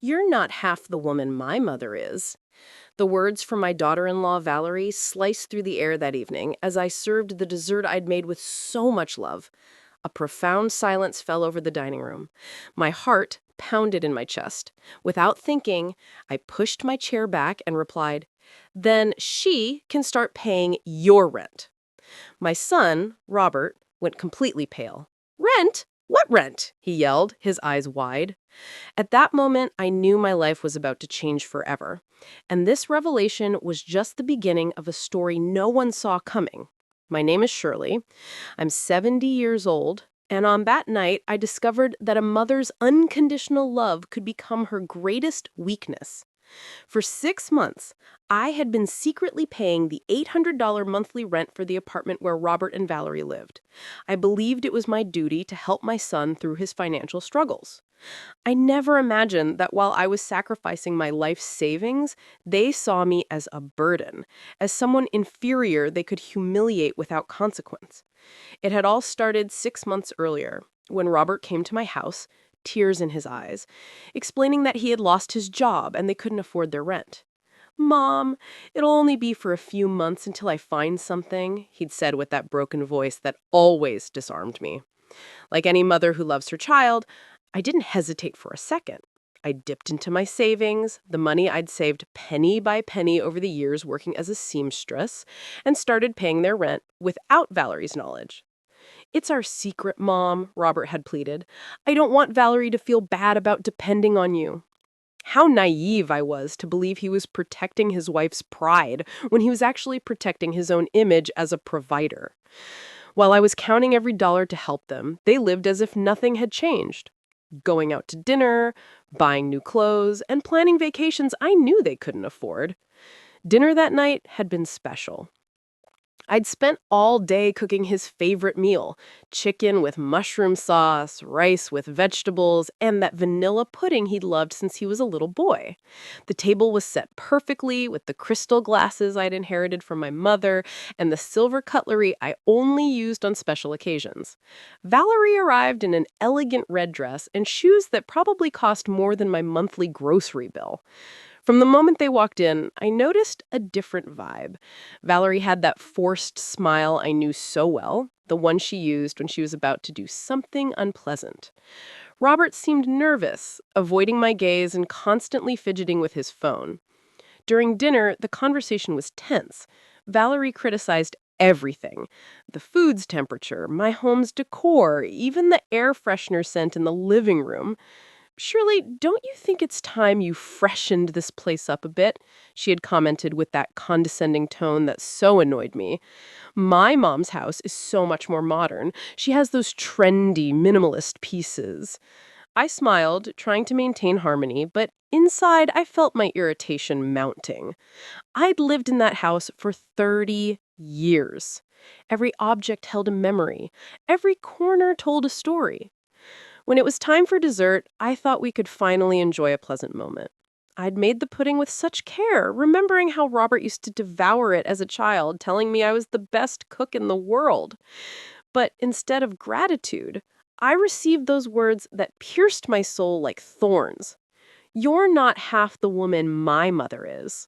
"You're not half the woman my mother is." The words from my daughter-in-law, Valerie, sliced through the air that evening as I served the dessert I'd made with so much love. A profound silence fell over the dining room. My heart pounded in my chest. Without thinking, I pushed my chair back and replied, "Then she can start paying your rent." My son, Robert, went completely pale. "Rent? What rent?" he yelled, his eyes wide. At that moment, I knew my life was about to change forever. And this revelation was just the beginning of a story no one saw coming. My name is Shirley. I'm 70 years old, and on that night, I discovered that a mother's unconditional love could become her greatest weakness. For 6 months, I had been secretly paying the $800 monthly rent for the apartment where Robert and Valerie lived. I believed it was my duty to help my son through his financial struggles. I never imagined that while I was sacrificing my life savings, they saw me as a burden, as someone inferior they could humiliate without consequence. It had all started 6 months earlier, when Robert came to my house, tears in his eyes, explaining that he had lost his job and they couldn't afford their rent. "Mom, it'll only be for a few months until I find something," he'd said with that broken voice that always disarmed me. Like any mother who loves her child, I didn't hesitate for a second. I dipped into my savings, the money I'd saved penny by penny over the years working as a seamstress, and started paying their rent without Valerie's knowledge. "It's our secret, Mom," Robert had pleaded. "I don't want Valerie to feel bad about depending on you." How naive I was to believe he was protecting his wife's pride when he was actually protecting his own image as a provider. While I was counting every dollar to help them, they lived as if nothing had changed. Going out to dinner, buying new clothes, and planning vacations I knew they couldn't afford. Dinner that night had been special. I'd spent all day cooking his favorite meal, chicken with mushroom sauce, rice with vegetables, and that vanilla pudding he'd loved since he was a little boy. The table was set perfectly with the crystal glasses I'd inherited from my mother and the silver cutlery I only used on special occasions. Valerie arrived in an elegant red dress and shoes that probably cost more than my monthly grocery bill. From the moment they walked in, I noticed a different vibe. Valerie had that forced smile I knew so well, the one she used when she was about to do something unpleasant. Robert seemed nervous, avoiding my gaze and constantly fidgeting with his phone. During dinner, the conversation was tense. Valerie criticized everything: the food's temperature, my home's decor, even the air freshener scent in the living room. "Shirley, don't you think it's time you freshened this place up a bit?" she had commented with that condescending tone that so annoyed me. "My mom's house is so much more modern. She has those trendy, minimalist pieces." I smiled, trying to maintain harmony, but inside I felt my irritation mounting. I'd lived in that house for 30 years. Every object held a memory. Every corner told a story. When it was time for dessert, I thought we could finally enjoy a pleasant moment. I'd made the pudding with such care, remembering how Robert used to devour it as a child, telling me I was the best cook in the world. But instead of gratitude, I received those words that pierced my soul like thorns. "You're not half the woman my mother is."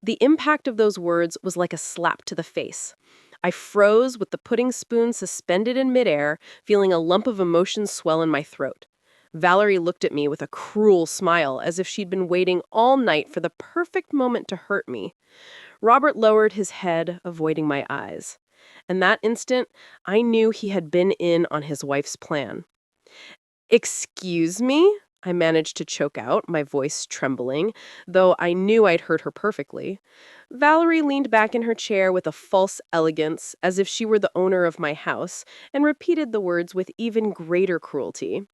The impact of those words was like a slap to the face. I froze with the pudding spoon suspended in midair, feeling a lump of emotion swell in my throat. Valerie looked at me with a cruel smile, as if she'd been waiting all night for the perfect moment to hurt me. Robert lowered his head, avoiding my eyes. In that instant, I knew he had been in on his wife's plan. "Excuse me?" I managed to choke out, my voice trembling, though I knew I'd heard her perfectly. Valerie leaned back in her chair with a false elegance, as if she were the owner of my house, and repeated the words with even greater cruelty.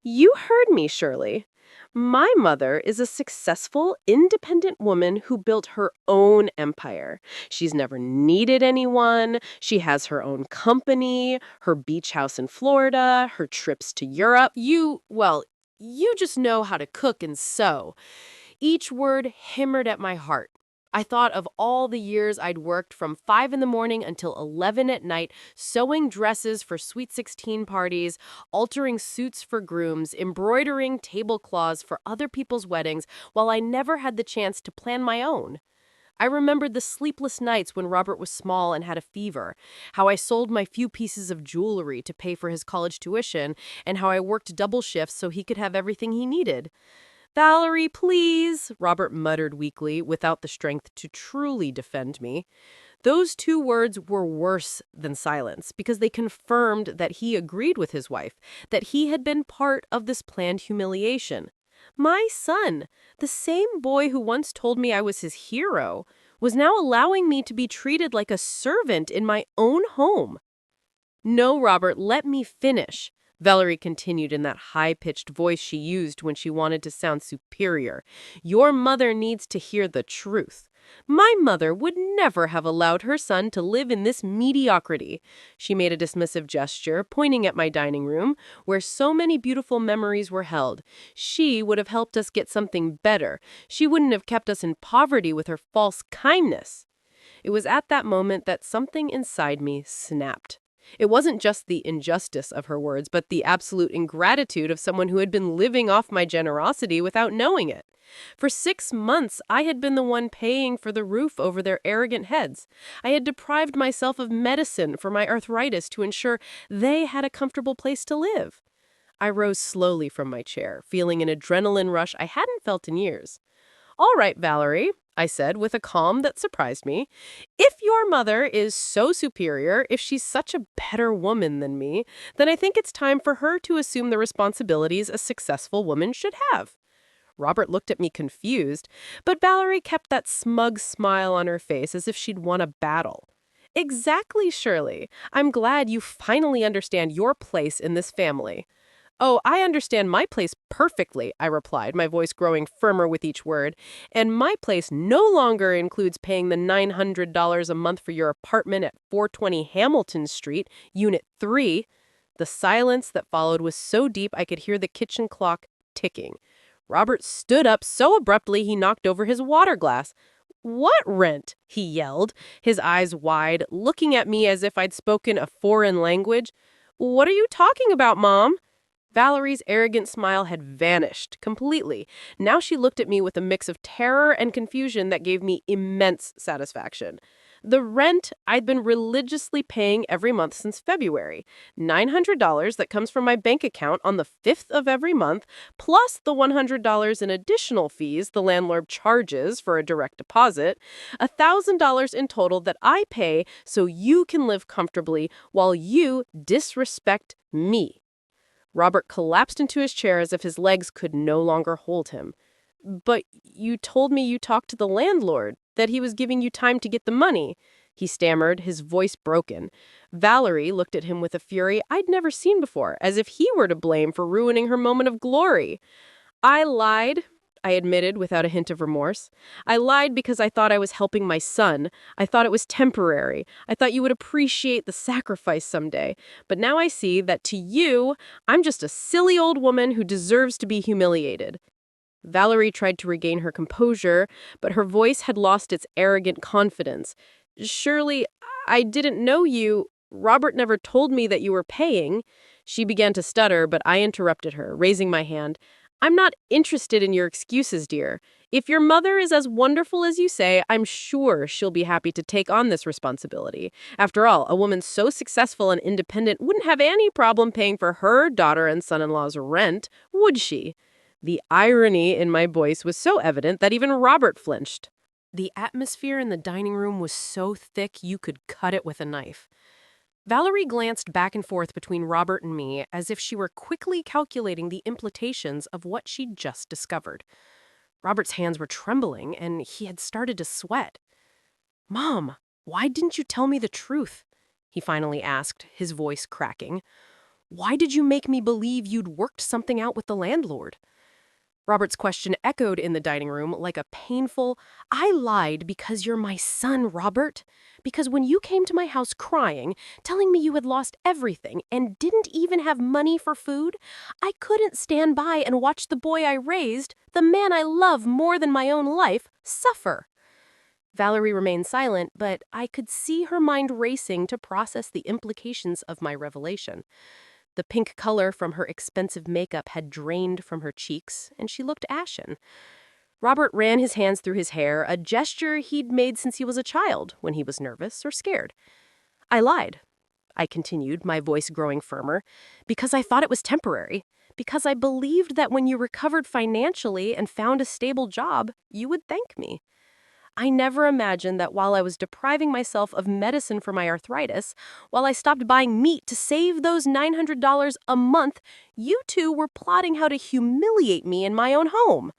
"You heard me, Shirley. My mother is a successful, independent woman who built her own empire. She's never needed anyone. She has her own company, her beach house in Florida, her trips to Europe. You just know how to cook and sew." Each word hammered at my heart. I thought of all the years I'd worked from 5 in the morning until 11 at night, sewing dresses for Sweet 16 parties, altering suits for grooms, embroidering tablecloths for other people's weddings, while I never had the chance to plan my own. I remembered the sleepless nights when Robert was small and had a fever, how I sold my few pieces of jewelry to pay for his college tuition, and how I worked double shifts so he could have everything he needed. Valerie, please, Robert muttered weakly, without the strength to truly defend me. Those two words were worse than silence because they confirmed that he agreed with his wife, that he had been part of this planned humiliation. My son, the same boy who once told me I was his hero, was now allowing me to be treated like a servant in my own home. No, Robert, let me finish. Valerie continued in that high-pitched voice she used when she wanted to sound superior. Your mother needs to hear the truth. My mother would never have allowed her son to live in this mediocrity. She made a dismissive gesture, pointing at my dining room, where so many beautiful memories were held. She would have helped us get something better. She wouldn't have kept us in poverty with her false kindness. It was at that moment that something inside me snapped. It wasn't just the injustice of her words, but the absolute ingratitude of someone who had been living off my generosity without knowing it. For 6 months, I had been the one paying for the roof over their arrogant heads. I had deprived myself of medicine for my arthritis to ensure they had a comfortable place to live. I rose slowly from my chair, feeling an adrenaline rush I hadn't felt in years. All right, Valerie, I said with a calm that surprised me. If your mother is so superior, if she's such a better woman than me, then I think it's time for her to assume the responsibilities a successful woman should have. Robert looked at me confused, but Valerie kept that smug smile on her face as if she'd won a battle. Exactly, Shirley. I'm glad you finally understand your place in this family. Oh, I understand my place perfectly, I replied, my voice growing firmer with each word. And my place no longer includes paying the $900 a month for your apartment at 420 Hamilton Street, Unit 3. The silence that followed was so deep I could hear the kitchen clock ticking. Robert stood up so abruptly he knocked over his water glass. What rent? He yelled, his eyes wide, looking at me as if I'd spoken a foreign language. What are you talking about, Mom? Valerie's arrogant smile had vanished completely. Now she looked at me with a mix of terror and confusion that gave me immense satisfaction. The rent I'd been religiously paying every month since February. $900 that comes from my bank account on the 5th of every month, plus the $100 in additional fees the landlord charges for a direct deposit. $1,000 in total that I pay so you can live comfortably while you disrespect me. Robert collapsed into his chair as if his legs could no longer hold him. But you told me you talked to the landlord, that he was giving you time to get the money, he stammered, his voice broken. Valerie looked at him with a fury I'd never seen before, as if he were to blame for ruining her moment of glory. I lied, I admitted without a hint of remorse. I lied because I thought I was helping my son. I thought it was temporary. I thought you would appreciate the sacrifice someday. But now I see that to you, I'm just a silly old woman who deserves to be humiliated. Valerie tried to regain her composure, but her voice had lost its arrogant confidence. Surely, I didn't know you. Robert never told me that you were paying. She began to stutter, but I interrupted her, raising my hand. I'm not interested in your excuses, dear. If your mother is as wonderful as you say, I'm sure she'll be happy to take on this responsibility. After all, a woman so successful and independent wouldn't have any problem paying for her daughter and son-in-law's rent, would she? The irony in my voice was so evident that even Robert flinched. The atmosphere in the dining room was so thick you could cut it with a knife. Valerie glanced back and forth between Robert and me as if she were quickly calculating the implications of what she'd just discovered. Robert's hands were trembling, and he had started to sweat. Mom, why didn't you tell me the truth? He finally asked, his voice cracking. Why did you make me believe you'd worked something out with the landlord? Robert's question echoed in the dining room like a painful, I lied because you're my son, Robert. Because when you came to my house crying, telling me you had lost everything and didn't even have money for food, I couldn't stand by and watch the boy I raised, the man I love more than my own life, suffer. Valerie remained silent, but I could see her mind racing to process the implications of my revelation. The pink color from her expensive makeup had drained from her cheeks, and she looked ashen. Robert ran his hands through his hair, a gesture he'd made since he was a child, when he was nervous or scared. I lied, I continued, my voice growing firmer, because I thought it was temporary, because I believed that when you recovered financially and found a stable job, you would thank me. I never imagined that while I was depriving myself of medicine for my arthritis, while I stopped buying meat to save those $900 a month, you two were plotting how to humiliate me in my own home.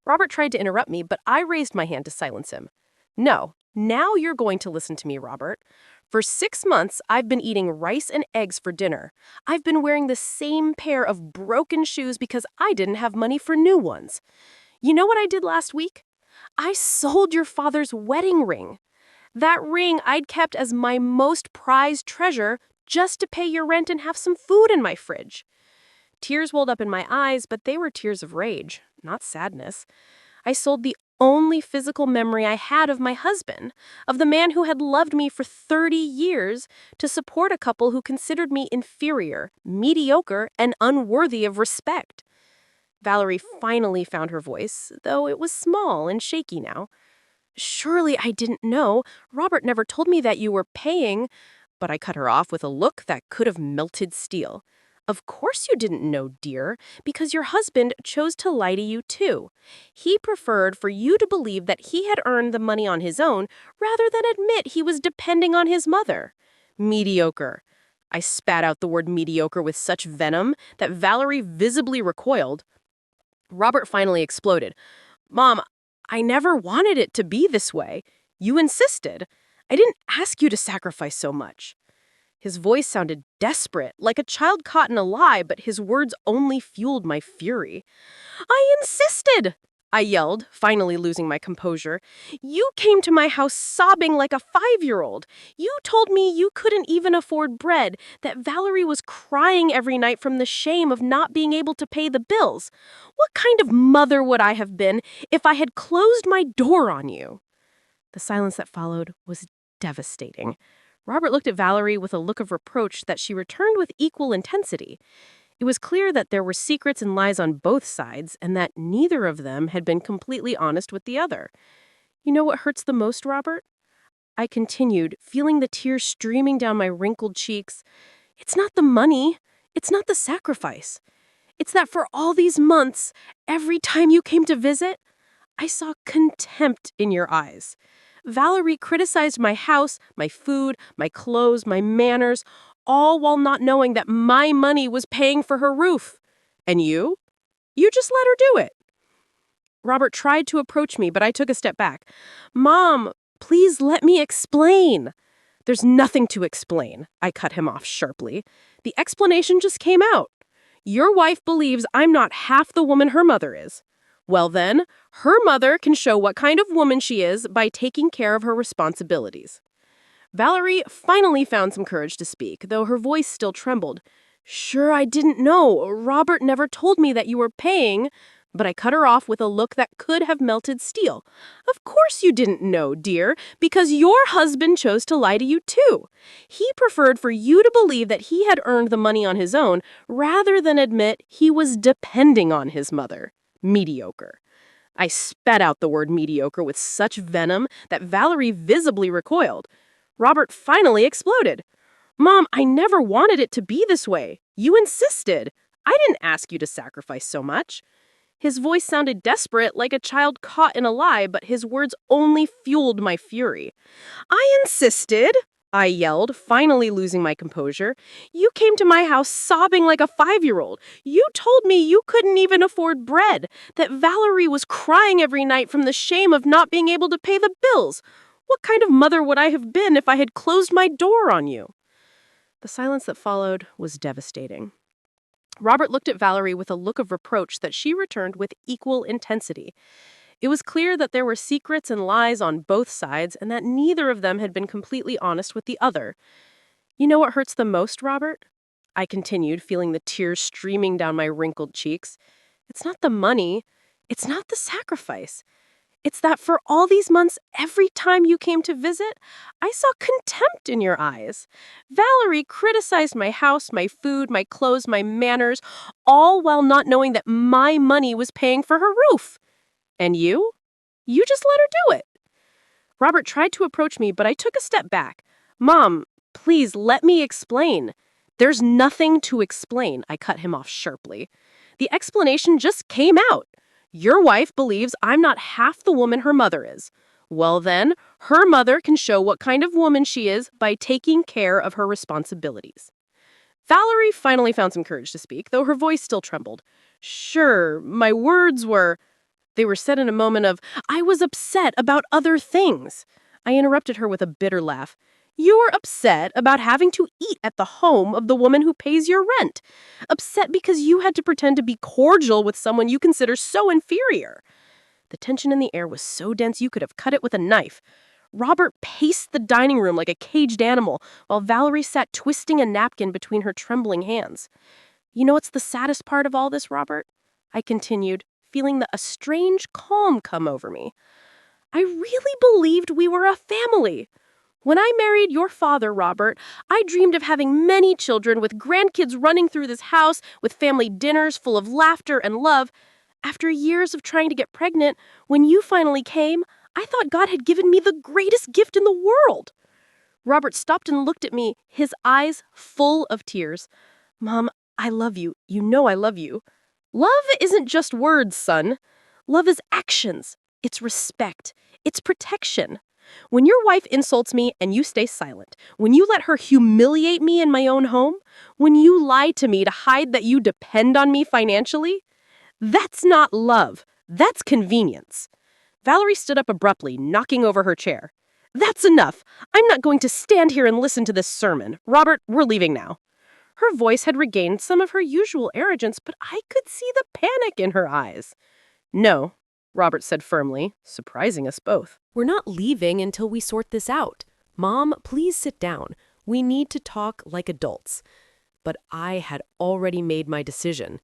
Robert tried to interrupt me, but I raised my hand to silence him. No, now you're going to listen to me, Robert. For 6 months, I've been eating rice and eggs for dinner. I've been wearing the same pair of broken shoes because I didn't have money for new ones. You know what I did last week? I sold your father's wedding ring. That ring I'd kept as my most prized treasure just to pay your rent and have some food in my fridge. Tears welled up in my eyes, but they were tears of rage, not sadness. I sold the only physical memory I had of my husband, of the man who had loved me for 30 years, to support a couple who considered me inferior, mediocre, and unworthy of respect. Valerie finally found her voice, though it was small and shaky now. Surely I didn't know. Robert never told me that you were paying. But I cut her off with a look that could have melted steel. Of course you didn't know, dear, because your husband chose to lie to you too. He preferred for you to believe that he had earned the money on his own rather than admit he was depending on his mother. Mediocre. I spat out the word mediocre with such venom that Valerie visibly recoiled. Robert finally exploded. Mom, I never wanted it to be this way. You insisted. I didn't ask you to sacrifice so much. His voice sounded desperate, like a child caught in a lie, but his words only fueled my fury. I insisted! I yelled, finally losing my composure. You came to my house sobbing like a 5-year-old. You told me you couldn't even afford bread, that Valerie was crying every night from the shame of not being able to pay the bills. What kind of mother would I have been if I had closed my door on you? The silence that followed was devastating. Robert looked at Valerie with a look of reproach that she returned with equal intensity. It was clear that there were secrets and lies on both sides, and that neither of them had been completely honest with the other. You know what hurts the most, Robert? I continued, feeling the tears streaming down my wrinkled cheeks. It's not the money. It's not the sacrifice. It's that for all these months, every time you came to visit, I saw contempt in your eyes. Valerie criticized my house, my food, my clothes, my manners, all while not knowing that my money was paying for her roof. And you? You just let her do it. Robert tried to approach me, but I took a step back. Mom, please let me explain. There's nothing to explain, I cut him off sharply. The explanation just came out. Your wife believes I'm not half the woman her mother is. Well then, her mother can show what kind of woman she is by taking care of her responsibilities. Valerie finally found some courage to speak, though her voice still trembled. Sure, I didn't know. Robert never told me that you were paying. But I cut her off with a look that could have melted steel. Of course you didn't know, dear, because your husband chose to lie to you too. He preferred for you to believe that he had earned the money on his own rather than admit he was depending on his mother. Mediocre. I spat out the word mediocre with such venom that Valerie visibly recoiled. Robert finally exploded. Mom, I never wanted it to be this way. You insisted. I didn't ask you to sacrifice so much. His voice sounded desperate, like a child caught in a lie, but his words only fueled my fury. I insisted, I yelled, finally losing my composure. You came to my house sobbing like a 5-year-old. You told me you couldn't even afford bread, that Valerie was crying every night from the shame of not being able to pay the bills. What kind of mother would I have been if I had closed my door on you? The silence that followed was devastating. Robert looked at Valerie with a look of reproach that she returned with equal intensity. It was clear that there were secrets and lies on both sides and that neither of them had been completely honest with the other. You know what hurts the most, Robert? I continued, feeling the tears streaming down my wrinkled cheeks. It's not the money. It's not the sacrifice. It's that for all these months, every time you came to visit, I saw contempt in your eyes. Valerie criticized my house, my food, my clothes, my manners, all while not knowing that my money was paying for her roof. And you? You just let her do it. Robert tried to approach me, but I took a step back. Mom, please let me explain. There's nothing to explain, I cut him off sharply. The explanation just came out. Your wife believes I'm not half the woman her mother is. Well then, her mother can show what kind of woman she is by taking care of her responsibilities. Valerie finally found some courage to speak, though her voice still trembled. Sure, my words were... They were said in a moment of, I was upset about other things. I interrupted her with a bitter laugh. You're upset about having to eat at the home of the woman who pays your rent. Upset because you had to pretend to be cordial with someone you consider so inferior. The tension in the air was so dense you could have cut it with a knife. Robert paced the dining room like a caged animal, while Valerie sat twisting a napkin between her trembling hands. You know what's the saddest part of all this, Robert? I continued, feeling a strange calm come over me. I really believed we were a family. When I married your father, Robert, I dreamed of having many children with grandkids running through this house with family dinners full of laughter and love. After years of trying to get pregnant, when you finally came, I thought God had given me the greatest gift in the world. Robert stopped and looked at me, his eyes full of tears. Mom, I love you. You know I love you. Love isn't just words, son. Love is actions. It's respect. It's protection. When your wife insults me and you stay silent, when you let her humiliate me in my own home, when you lie to me to hide that you depend on me financially, that's not love. That's convenience. Valerie stood up abruptly, knocking over her chair. That's enough. I'm not going to stand here and listen to this sermon. Robert, we're leaving now. Her voice had regained some of her usual arrogance, but I could see the panic in her eyes. No, Robert said firmly, surprising us both. We're not leaving until we sort this out. Mom, please sit down. We need to talk like adults. But I had already made my decision.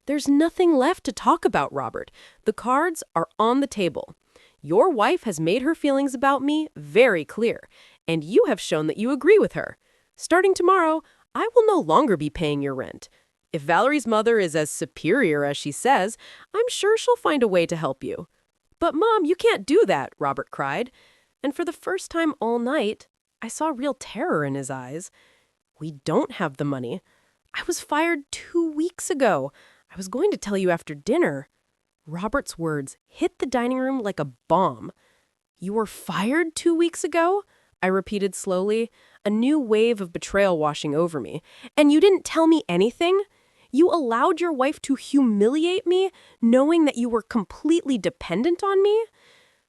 There's nothing left to talk about, Robert. The cards are on the table. Your wife has made her feelings about me very clear, and you have shown that you agree with her. Starting tomorrow, I will no longer be paying your rent. If Valerie's mother is as superior as she says, I'm sure she'll find a way to help you. But Mom, you can't do that, Robert cried. And for the first time all night, I saw real terror in his eyes. We don't have the money. I was fired 2 weeks ago. I was going to tell you after dinner. Robert's words hit the dining room like a bomb. You were fired 2 weeks ago? I repeated slowly, a new wave of betrayal washing over me. And you didn't tell me anything? You allowed your wife to humiliate me, knowing that you were completely dependent on me?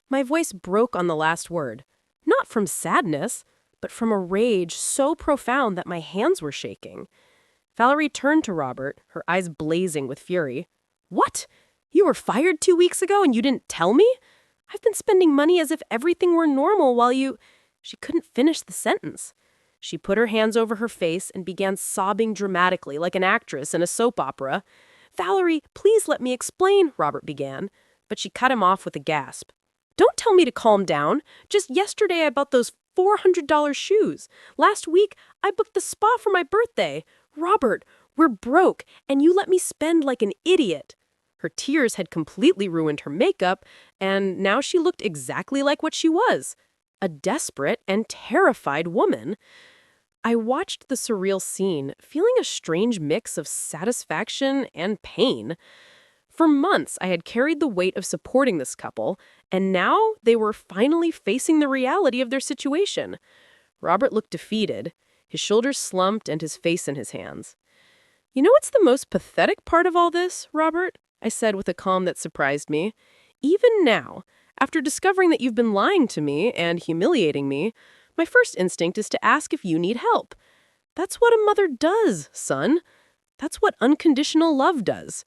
My voice broke on the last word, not from sadness, but from a rage so profound that my hands were shaking. Valerie turned to Robert, her eyes blazing with fury. What? You were fired 2 weeks ago and you didn't tell me? I've been spending money as if everything were normal while you... She couldn't finish the sentence. She put her hands over her face and began sobbing dramatically like an actress in a soap opera. Valerie, please let me explain, Robert began, but she cut him off with a gasp. Don't tell me to calm down. Just yesterday I bought those $400 shoes. Last week I booked the spa for my birthday. Robert, we're broke, and you let me spend like an idiot. Her tears had completely ruined her makeup, and now she looked exactly like what she was, a desperate and terrified woman. I watched the surreal scene, feeling a strange mix of satisfaction and pain. For months, I had carried the weight of supporting this couple, and now they were finally facing the reality of their situation. Robert looked defeated, his shoulders slumped and his face in his hands. You know what's the most pathetic part of all this, Robert? I said with a calm that surprised me. Even now, after discovering that you've been lying to me and humiliating me, my first instinct is to ask if you need help. That's what a mother does, son. That's what unconditional love does.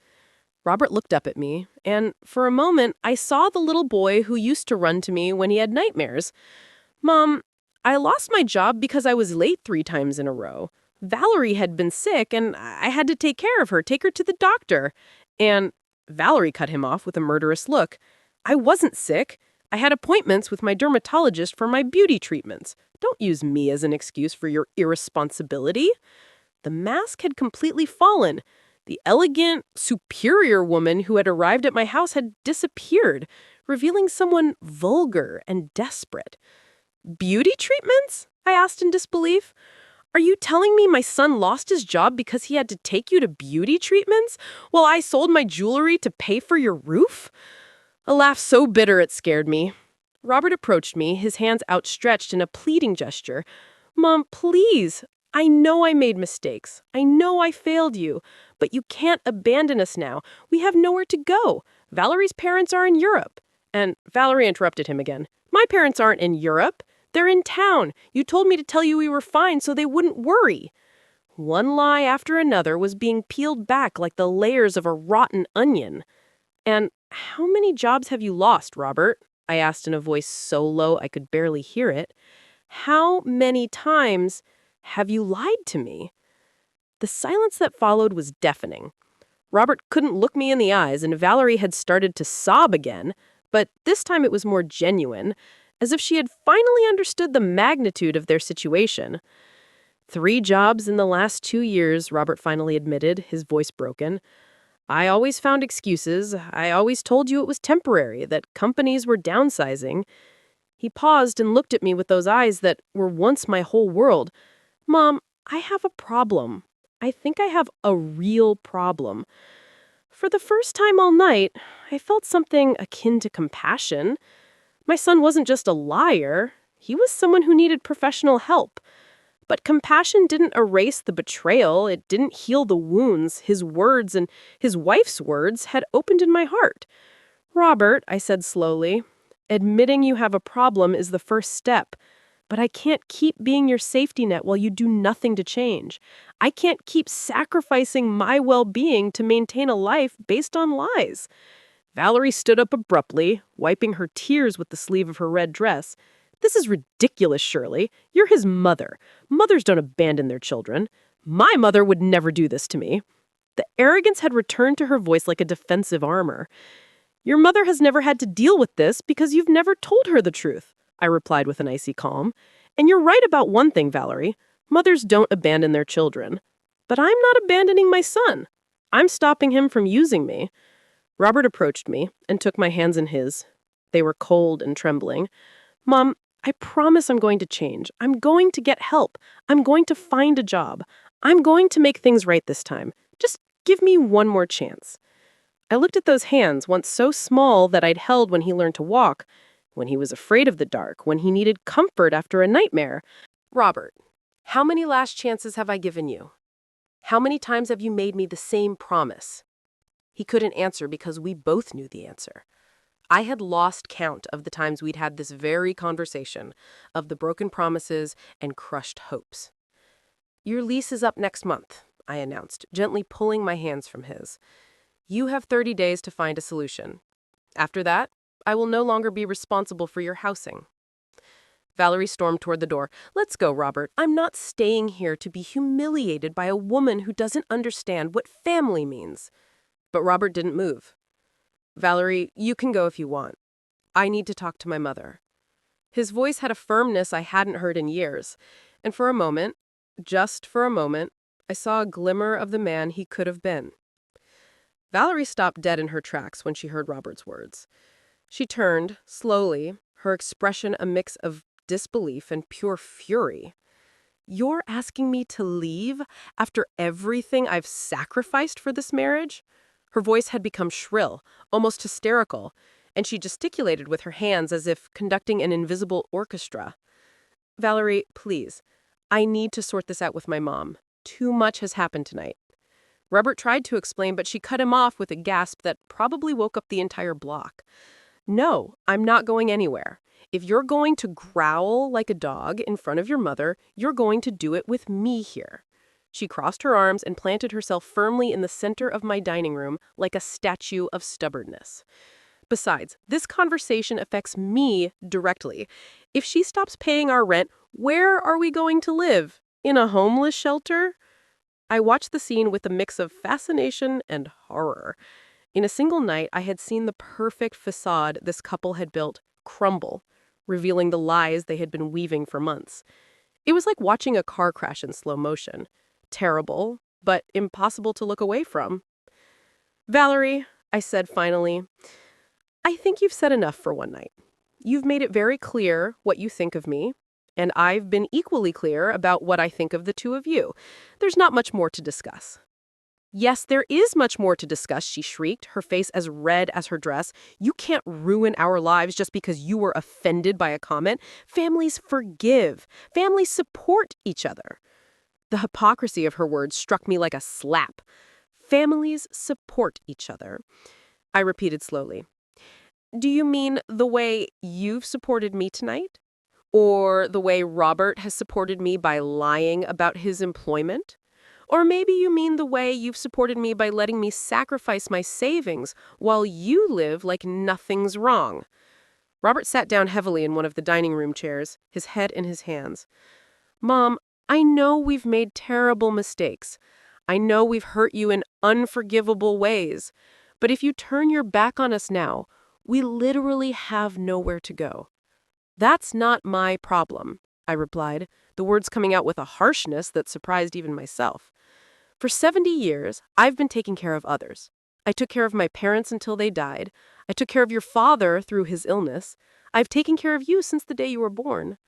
Robert looked up at me, and for a moment, I saw the little boy who used to run to me when he had nightmares. Mom, I lost my job because I was late 3 times in a row. Valerie had been sick, and I had to take care of her, take her to the doctor. And Valerie cut him off with a murderous look. I wasn't sick. I had appointments with my dermatologist for my beauty treatments. Don't use me as an excuse for your irresponsibility. The mask had completely fallen. The elegant, superior woman who had arrived at my house had disappeared, revealing someone vulgar and desperate. Beauty treatments? I asked in disbelief. Are you telling me my son lost his job because he had to take you to beauty treatments while I sold my jewelry to pay for your roof? A laugh so bitter it scared me. Robert approached me, his hands outstretched in a pleading gesture. Mom, please. I know I made mistakes. I know I failed you. But you can't abandon us now. We have nowhere to go. Valerie's parents are in Europe. And Valerie interrupted him again. My parents aren't in Europe. They're in town. You told me to tell you we were fine so they wouldn't worry. One lie after another was being peeled back like the layers of a rotten onion. And how many jobs have you lost, Robert? I asked in a voice so low I could barely hear it. How many times have you lied to me? The silence that followed was deafening. Robert couldn't look me in the eyes, and Valerie had started to sob again, but this time it was more genuine, as if she had finally understood the magnitude of their situation. 3 jobs in the last 2 years, Robert finally admitted, his voice broken. I always found excuses. I always told you it was temporary, that companies were downsizing. He paused and looked at me with those eyes that were once my whole world. Mom, I have a problem. I think I have a real problem. For the first time all night, I felt something akin to compassion. My son wasn't just a liar. He was someone who needed professional help. But compassion didn't erase the betrayal. It didn't heal the wounds his words and his wife's words had opened in my heart. Robert, I said slowly, admitting you have a problem is the first step. But I can't keep being your safety net while you do nothing to change. I can't keep sacrificing my well-being to maintain a life based on lies. Valerie stood up abruptly, wiping her tears with the sleeve of her red dress. This is ridiculous, Shirley. You're his mother. Mothers don't abandon their children. My mother would never do this to me. The arrogance had returned to her voice like a defensive armor. Your mother has never had to deal with this because you've never told her the truth, I replied with an icy calm. And you're right about one thing, Valerie. Mothers don't abandon their children. But I'm not abandoning my son. I'm stopping him from using me. Robert approached me and took my hands in his. They were cold and trembling. Mom, I promise I'm going to change. I'm going to get help. I'm going to find a job. I'm going to make things right this time. Just give me one more chance. I looked at those hands, once so small that I'd held when he learned to walk, when he was afraid of the dark, when he needed comfort after a nightmare. Robert, how many last chances have I given you? How many times have you made me the same promise? He couldn't answer because we both knew the answer. I had lost count of the times we'd had this very conversation, of the broken promises and crushed hopes. Your lease is up next month, I announced, gently pulling my hands from his. You have 30 days to find a solution. After that, I will no longer be responsible for your housing. Valerie stormed toward the door. Let's go, Robert. I'm not staying here to be humiliated by a woman who doesn't understand what family means. But Robert didn't move. Valerie, you can go if you want. I need to talk to my mother. His voice had a firmness I hadn't heard in years, and for a moment, just for a moment, I saw a glimmer of the man he could have been. Valerie stopped dead in her tracks when she heard Robert's words. She turned, slowly, her expression a mix of disbelief and pure fury. You're asking me to leave after everything I've sacrificed for this marriage? Her voice had become shrill, almost hysterical, and she gesticulated with her hands as if conducting an invisible orchestra. Valerie, please, I need to sort this out with my mom. Too much has happened tonight. Robert tried to explain, but she cut him off with a gasp that probably woke up the entire block. No, I'm not going anywhere. If you're going to growl like a dog in front of your mother, you're going to do it with me here. She crossed her arms and planted herself firmly in the center of my dining room like a statue of stubbornness. Besides, this conversation affects me directly. If she stops paying our rent, where are we going to live? In a homeless shelter? I watched the scene with a mix of fascination and horror. In a single night, I had seen the perfect facade this couple had built crumble, revealing the lies they had been weaving for months. It was like watching a car crash in slow motion. Terrible, but impossible to look away from. "Valerie," I said finally, "I think you've said enough for one night. You've made it very clear what you think of me, and I've been equally clear about what I think of the two of you. There's not much more to discuss." "Yes, there is much more to discuss," she shrieked, her face as red as her dress. "You can't ruin our lives just because you were offended by a comment. Families forgive. Families support each other." The hypocrisy of her words struck me like a slap. Families support each other. I repeated slowly. "Do you mean the way you've supported me tonight? Or the way Robert has supported me by lying about his employment? Or maybe you mean the way you've supported me by letting me sacrifice my savings while you live like nothing's wrong?" Robert sat down heavily in one of the dining room chairs, his head in his hands. "Mom, I know we've made terrible mistakes. I know we've hurt you in unforgivable ways. But if you turn your back on us now, we literally have nowhere to go." "That's not my problem," I replied, the words coming out with a harshness that surprised even myself. "For 70 years, I've been taking care of others. I took care of my parents until they died. I took care of your father through his illness. I've taken care of you since the day you were born.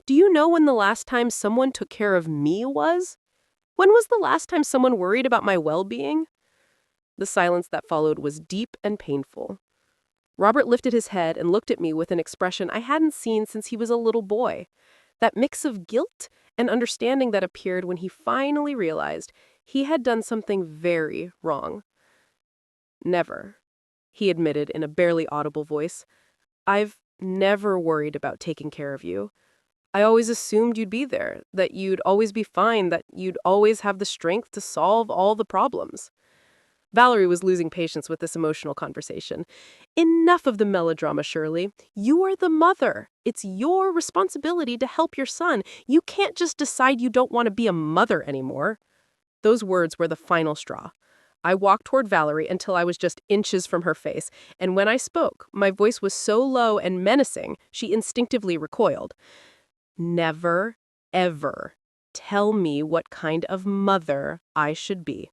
Do you know when the last time someone took care of me was? When was the last time someone worried about my well-being?" The silence that followed was deep and painful. Robert lifted his head and looked at me with an expression I hadn't seen since he was a little boy. That mix of guilt and understanding that appeared when he finally realized he had done something very wrong. "Never," he admitted in a barely audible voice. "I've never worried about taking care of you. I always assumed you'd be there, that you'd always be fine, that you'd always have the strength to solve all the problems." Valerie was losing patience with this emotional conversation. "Enough of the melodrama, Shirley. You are the mother. It's your responsibility to help your son. You can't just decide you don't want to be a mother anymore." Those words were the final straw. I walked toward Valerie until I was just inches from her face, and when I spoke, my voice was so low and menacing, she instinctively recoiled. "Never, ever tell me what kind of mother I should be.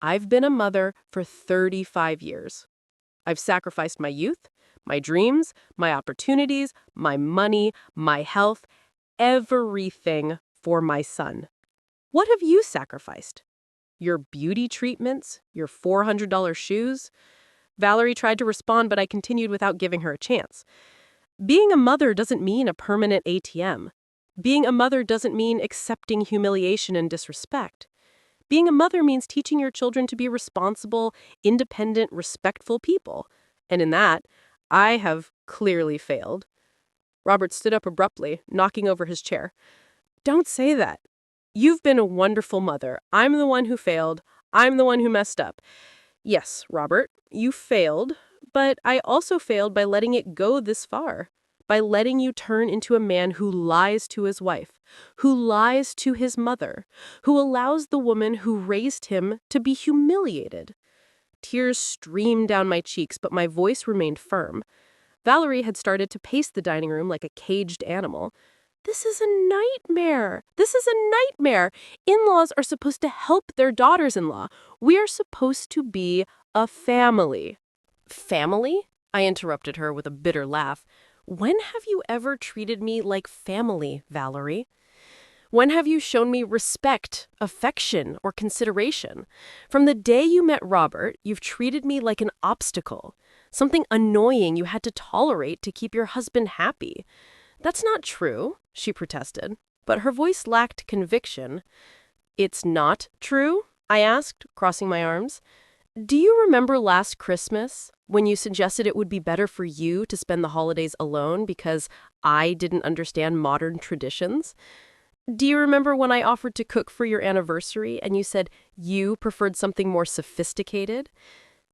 I've been a mother for 35 years. I've sacrificed my youth, my dreams, my opportunities, my money, my health, everything for my son. What have you sacrificed? Your beauty treatments? Your $400 shoes?" Valerie tried to respond, but I continued without giving her a chance. "Being a mother doesn't mean a permanent ATM. Being a mother doesn't mean accepting humiliation and disrespect. Being a mother means teaching your children to be responsible, independent, respectful people. And in that, I have clearly failed." Robert stood up abruptly, knocking over his chair. "Don't say that. You've been a wonderful mother. I'm the one who failed. I'm the one who messed up. Yes, Robert, you failed, but I also failed by letting it go this far. By letting you turn into a man who lies to his wife, who lies to his mother, who allows the woman who raised him to be humiliated." Tears streamed down my cheeks, but my voice remained firm. Valerie had started to pace the dining room like a caged animal. "This is a nightmare. This is a nightmare. In-laws are supposed to help their daughters-in-law. We are supposed to be a family." "Family?" I interrupted her with a bitter laugh. "When have you ever treated me like family, Valerie? When have you shown me respect, affection, or consideration? From the day you met Robert, you've treated me like an obstacle, something annoying you had to tolerate to keep your husband happy." "That's not true," she protested, but her voice lacked conviction. "It's not true?" I asked, crossing my arms. "Do you remember last Christmas, when you suggested it would be better for you to spend the holidays alone because I didn't understand modern traditions? Do you remember when I offered to cook for your anniversary and you said you preferred something more sophisticated?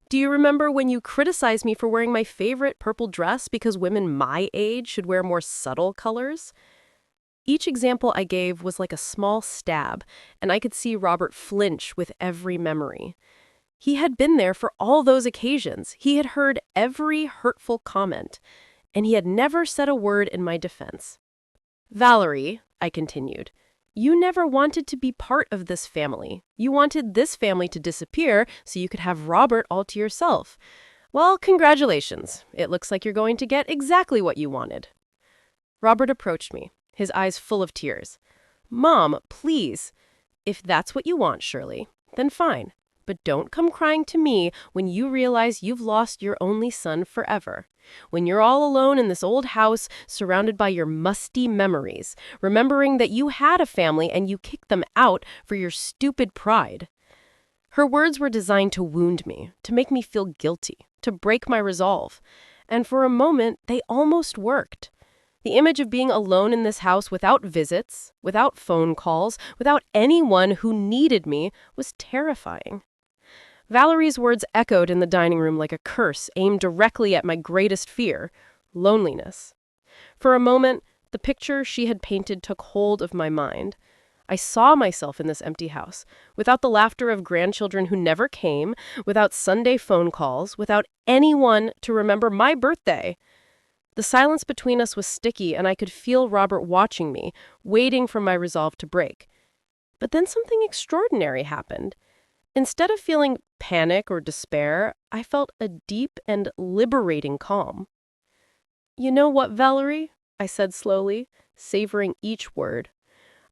Do you remember when you criticized me for wearing my favorite purple dress because women my age should wear more subtle colors?" Each example I gave was like a small stab, and I could see Robert flinch with every memory. He had been there for all those occasions. He had heard every hurtful comment. and he had never said a word in my defense. Valerie, I continued, you never wanted to be part of this family. You wanted this family to disappear so you could have Robert all to yourself. Well, congratulations. It looks like you're going to get exactly what you wanted. Robert approached me, his eyes full of tears. Mom, please. If that's what you want, Shirley, then fine. But don't come crying to me when you realize you've lost your only son forever. When you're all alone in this old house, surrounded by your musty memories, remembering that you had a family and you kicked them out for your stupid pride. Her words were designed to wound me, to make me feel guilty, to break my resolve. And for a moment, they almost worked. The image of being alone in this house without visits, without phone calls, without anyone who needed me was terrifying. Valerie's words echoed in the dining room like a curse aimed directly at my greatest fear, loneliness. For a moment, the picture she had painted took hold of my mind. I saw myself in this empty house, without the laughter of grandchildren who never came, without Sunday phone calls, without anyone to remember my birthday. The silence between us was sticky, and I could feel Robert watching me, waiting for my resolve to break. But then something extraordinary happened. Instead of feeling panic or despair, I felt a deep and liberating calm. You know what, Valerie? I said slowly, savoring each word.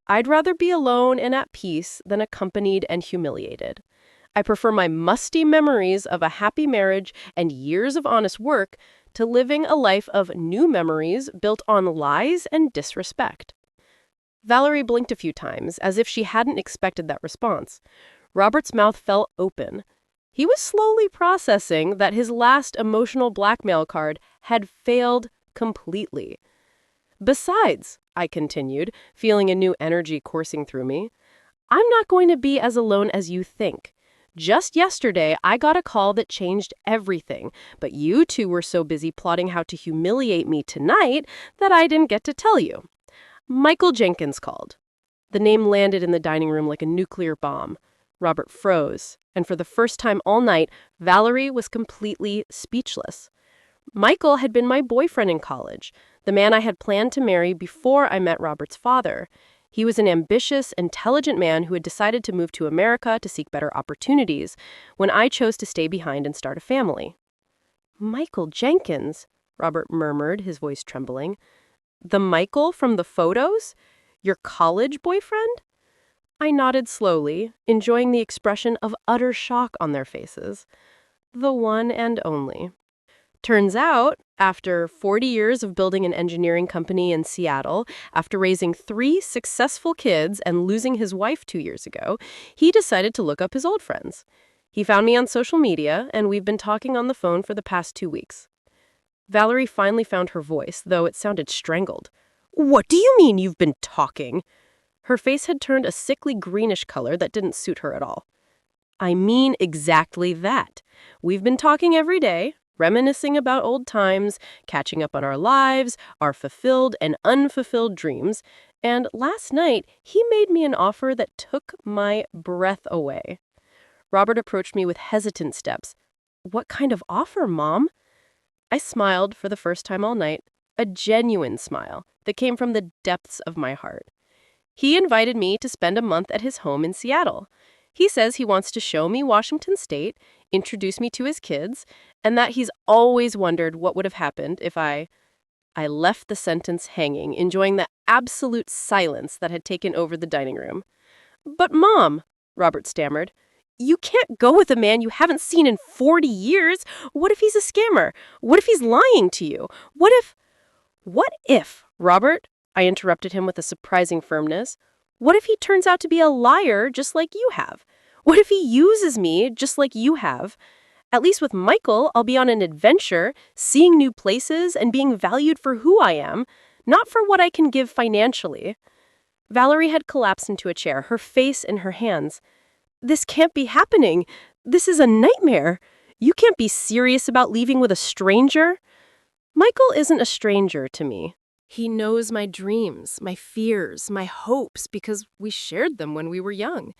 I'd rather be alone and at peace than accompanied and humiliated. I prefer my musty memories of a happy marriage and years of honest work to living a life of new memories built on lies and disrespect. Valerie blinked a few times, as if she hadn't expected that response. Robert's mouth fell open. He was slowly processing that his last emotional blackmail card had failed completely. Besides, I continued, feeling a new energy coursing through me, I'm not going to be as alone as you think. Just yesterday, I got a call that changed everything, but you two were so busy plotting how to humiliate me tonight that I didn't get to tell you. Michael Jenkins called. The name landed in the dining room like a nuclear bomb. Robert froze, and for the first time all night, Valerie was completely speechless. Michael had been my boyfriend in college, the man I had planned to marry before I met Robert's father. He was an ambitious, intelligent man who had decided to move to America to seek better opportunities, when I chose to stay behind and start a family. Michael Jenkins, Robert murmured, his voice trembling. The Michael from the photos? Your college boyfriend? I nodded slowly, enjoying the expression of utter shock on their faces. The one and only. Turns out, after 40 years of building an engineering company in Seattle, after raising 3 successful kids and losing his wife 2 years ago, he decided to look up his old friends. He found me on social media, and we've been talking on the phone for the past 2 weeks. Valerie finally found her voice, though it sounded strangled. What do you mean you've been talking? Her face had turned a sickly greenish color that didn't suit her at all. I mean exactly that. We've been talking every day, reminiscing about old times, catching up on our lives, our fulfilled and unfulfilled dreams, and last night he made me an offer that took my breath away. Robert approached me with hesitant steps. What kind of offer, Mom? I smiled for the first time all night, a genuine smile that came from the depths of my heart. He invited me to spend a month at his home in Seattle. He says he wants to show me Washington State, introduce me to his kids, and that he's always wondered what would have happened if I left the sentence hanging, enjoying the absolute silence that had taken over the dining room. But Mom, Robert stammered, you can't go with a man you haven't seen in 40 years. What if he's a scammer? What if he's lying to you? What if, Robert? I interrupted him with a surprising firmness. What if he turns out to be a liar just like you have? What if he uses me just like you have? At least with Michael, I'll be on an adventure, seeing new places and being valued for who I am, not for what I can give financially. Valerie had collapsed into a chair, her face in her hands. This can't be happening. This is a nightmare. You can't be serious about leaving with a stranger. Michael isn't a stranger to me. He knows my dreams, my fears, my hopes, because we shared them when we were young.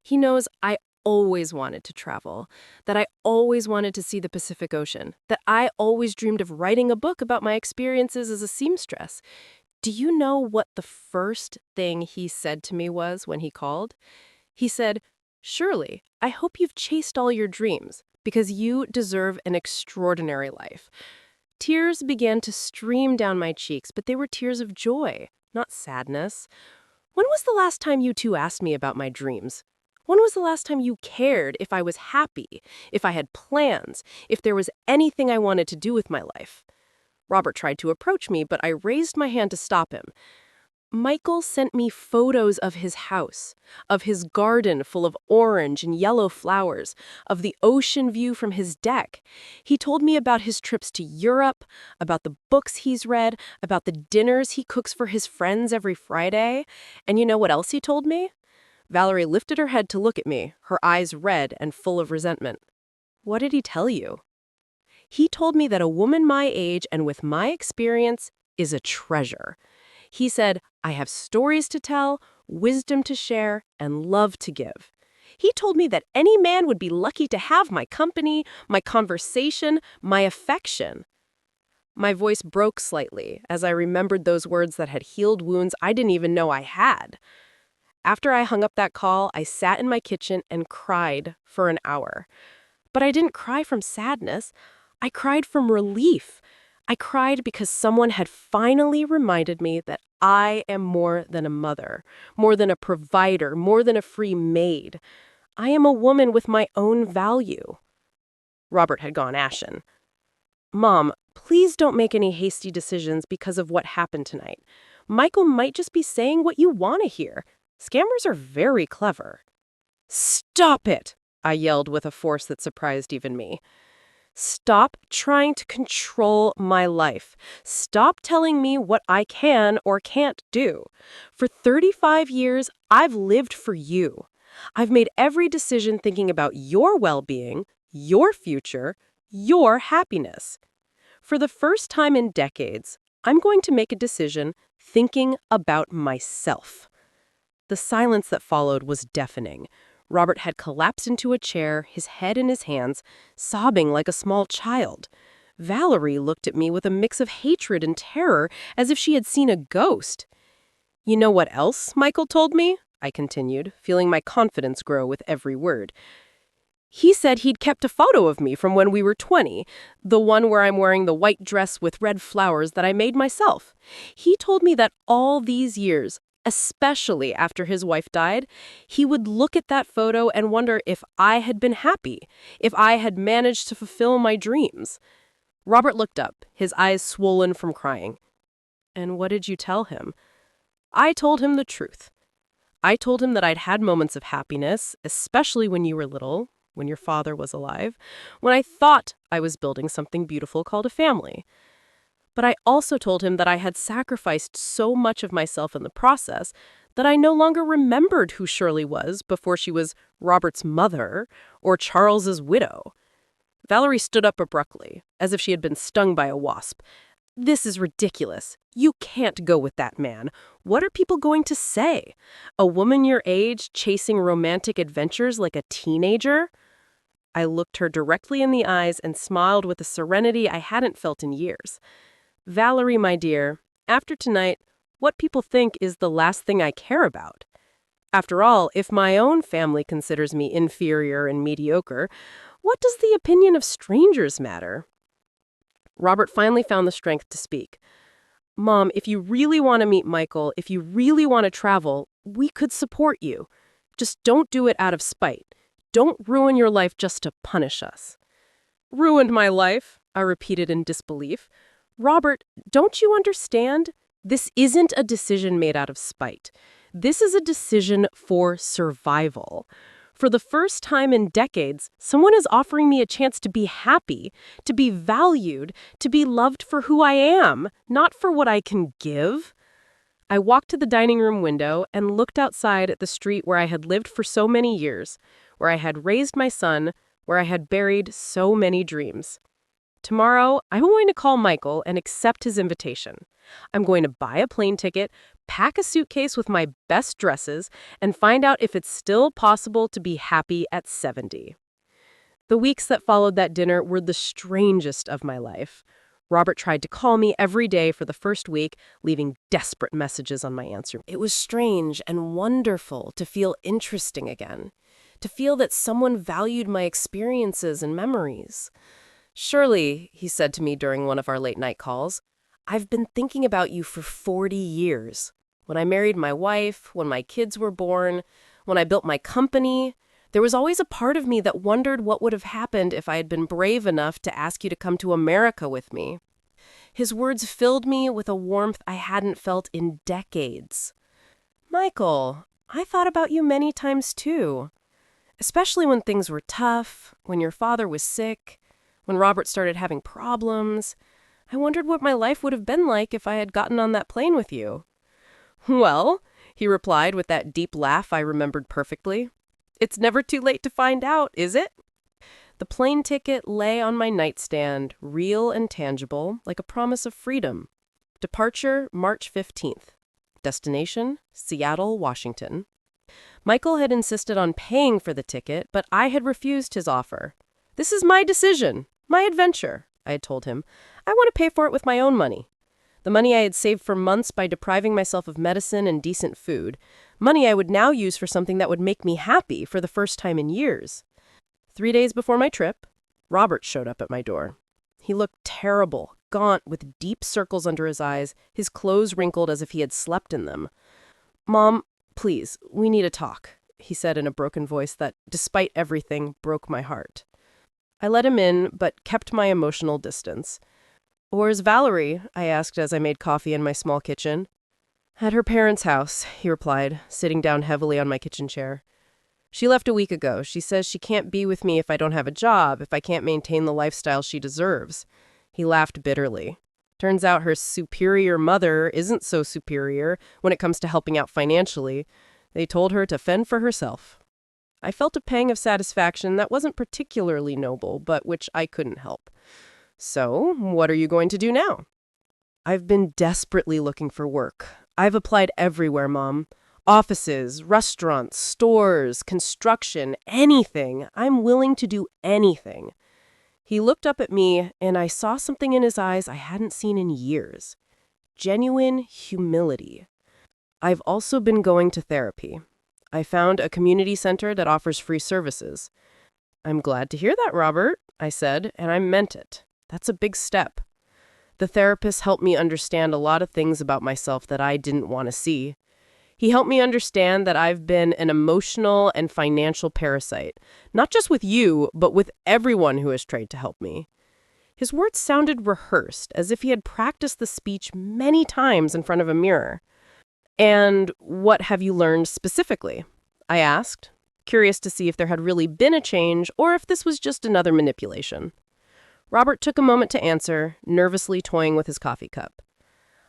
He knows I always wanted to travel, that I always wanted to see the Pacific Ocean, that I always dreamed of writing a book about my experiences as a seamstress. Do you know what the first thing he said to me was when he called? He said, "Shirley, I hope you've chased all your dreams because you deserve an extraordinary life." Tears began to stream down my cheeks, but they were tears of joy, not sadness. When was the last time you two asked me about my dreams? When was the last time you cared if I was happy, if I had plans, if there was anything I wanted to do with my life? Robert tried to approach me, but I raised my hand to stop him. Michael sent me photos of his house, of his garden full of orange and yellow flowers, of the ocean view from his deck. He told me about his trips to Europe, about the books he's read, about the dinners he cooks for his friends every Friday. And you know what else he told me? Valerie lifted her head to look at me, her eyes red and full of resentment. "What did he tell you?" "He told me that a woman my age and with my experience is a treasure. He said, I have stories to tell, wisdom to share, and love to give. He told me that any man would be lucky to have my company, my conversation, my affection." My voice broke slightly as I remembered those words that had healed wounds I didn't even know I had. After I hung up that call, I sat in my kitchen and cried for an hour. But I didn't cry from sadness. I cried from relief. I cried because someone had finally reminded me that I am more than a mother, more than a provider, more than a free maid. I am a woman with my own value. Robert had gone ashen. "Mom, please don't make any hasty decisions because of what happened tonight. Michael might just be saying what you want to hear. Scammers are very clever." "Stop it!" I yelled with a force that surprised even me. "Stop trying to control my life. Stop telling me what I can or can't do. For 35 years, I've lived for you. I've made every decision thinking about your well-being, your future, your happiness. For the first time in decades, I'm going to make a decision thinking about myself." The silence that followed was deafening. Robert had collapsed into a chair, his head in his hands, sobbing like a small child. Valerie looked at me with a mix of hatred and terror, as if she had seen a ghost. "You know what else Michael told me?" I continued, feeling my confidence grow with every word. "He said he'd kept a photo of me from when we were 20, the one where I'm wearing the white dress with red flowers that I made myself. He told me that all these years, especially after his wife died, he would look at that photo and wonder if I had been happy, if I had managed to fulfill my dreams." Robert looked up, his eyes swollen from crying. "And what did you tell him?" I told him the truth. I told him that I'd had moments of happiness, especially when you were little, when your father was alive, when I thought I was building something beautiful called a family. But I also told him that I had sacrificed so much of myself in the process that I no longer remembered who Shirley was before she was Robert's mother or Charles's widow. Valerie stood up abruptly, as if she had been stung by a wasp. "This is ridiculous. You can't go with that man. What are people going to say? A woman your age chasing romantic adventures like a teenager?" I looked her directly in the eyes and smiled with a serenity I hadn't felt in years. "Valerie, my dear, after tonight, what people think is the last thing I care about. After all, if my own family considers me inferior and mediocre, what does the opinion of strangers matter?" Robert finally found the strength to speak. "Mom, if you really want to meet Michael, if you really want to travel, we could support you. Just don't do it out of spite. Don't ruin your life just to punish us." "Ruined my life?" I repeated in disbelief. "Robert, don't you understand? This isn't a decision made out of spite. This is a decision for survival. For the first time in decades, someone is offering me a chance to be happy, to be valued, to be loved for who I am, not for what I can give." I walked to the dining room window and looked outside at the street where I had lived for so many years, where I had raised my son, where I had buried so many dreams. Tomorrow, I'm going to call Michael and accept his invitation. I'm going to buy a plane ticket, pack a suitcase with my best dresses, and find out if it's still possible to be happy at 70. The weeks that followed that dinner were the strangest of my life. Robert tried to call me every day for the first week, leaving desperate messages on my answer. It was strange and wonderful to feel interesting again, to feel that someone valued my experiences and memories. "Shirley," he said to me during one of our late-night calls, "I've been thinking about you for 40 years. When I married my wife, when my kids were born, when I built my company, there was always a part of me that wondered what would have happened if I had been brave enough to ask you to come to America with me." His words filled me with a warmth I hadn't felt in decades. "Michael, I thought about you many times too, especially when things were tough, when your father was sick, when Robert started having problems. I wondered what my life would have been like if I had gotten on that plane with you." "Well," he replied with that deep laugh I remembered perfectly, "it's never too late to find out, is it?" The plane ticket lay on my nightstand, real and tangible, like a promise of freedom. Departure, March 15th. Destination, Seattle, Washington. Michael had insisted on paying for the ticket, but I had refused his offer. "This is my decision, my adventure," I had told him. "I want to pay for it with my own money." The money I had saved for months by depriving myself of medicine and decent food. Money I would now use for something that would make me happy for the first time in years. 3 days before my trip, Robert showed up at my door. He looked terrible, gaunt, with deep circles under his eyes, his clothes wrinkled as if he had slept in them. "Mom, please, we need to talk," he said in a broken voice that, despite everything, broke my heart. I let him in, but kept my emotional distance. "Where's Valerie?" I asked as I made coffee in my small kitchen. "At her parents' house," he replied, sitting down heavily on my kitchen chair. "She left a week ago. She says she can't be with me if I don't have a job, if I can't maintain the lifestyle she deserves." He laughed bitterly. Turns out her superior mother isn't so superior when it comes to helping out financially. They told her to fend for herself. I felt a pang of satisfaction that wasn't particularly noble, but which I couldn't help. "So, what are you going to do now?" "I've been desperately looking for work. I've applied everywhere, Mom. Offices, restaurants, stores, construction, anything. I'm willing to do anything." He looked up at me, and I saw something in his eyes I hadn't seen in years. Genuine humility. "I've also been going to therapy. I found a community center that offers free services." "I'm glad to hear that, Robert," I said, and I meant it. That's a big step. The therapist helped me understand a lot of things about myself that I didn't want to see. He helped me understand that I've been an emotional and financial parasite, not just with you, but with everyone who has tried to help me. His words sounded rehearsed, as if he had practiced the speech many times in front of a mirror. "And what have you learned specifically?" I asked, curious to see if there had really been a change or if this was just another manipulation. Robert took a moment to answer, nervously toying with his coffee cup.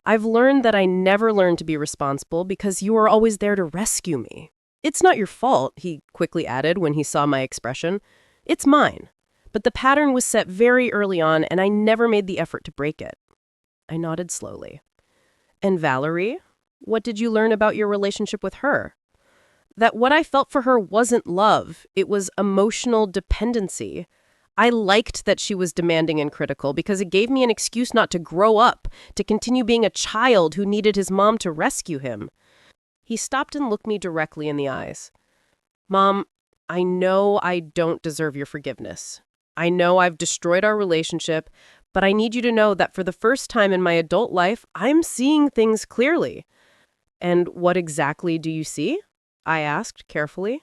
"I've learned that I never learned to be responsible because you were always there to rescue me. It's not your fault," he quickly added when he saw my expression. "It's mine. But the pattern was set very early on, and I never made the effort to break it." I nodded slowly. "And Valerie? What did you learn about your relationship with her?" "That what I felt for her wasn't love. It was emotional dependency. I liked that she was demanding and critical because it gave me an excuse not to grow up, to continue being a child who needed his mom to rescue him." He stopped and looked me directly in the eyes. "Mom, I know I don't deserve your forgiveness. I know I've destroyed our relationship, but I need you to know that for the first time in my adult life, I'm seeing things clearly." "And what exactly do you see?" I asked carefully.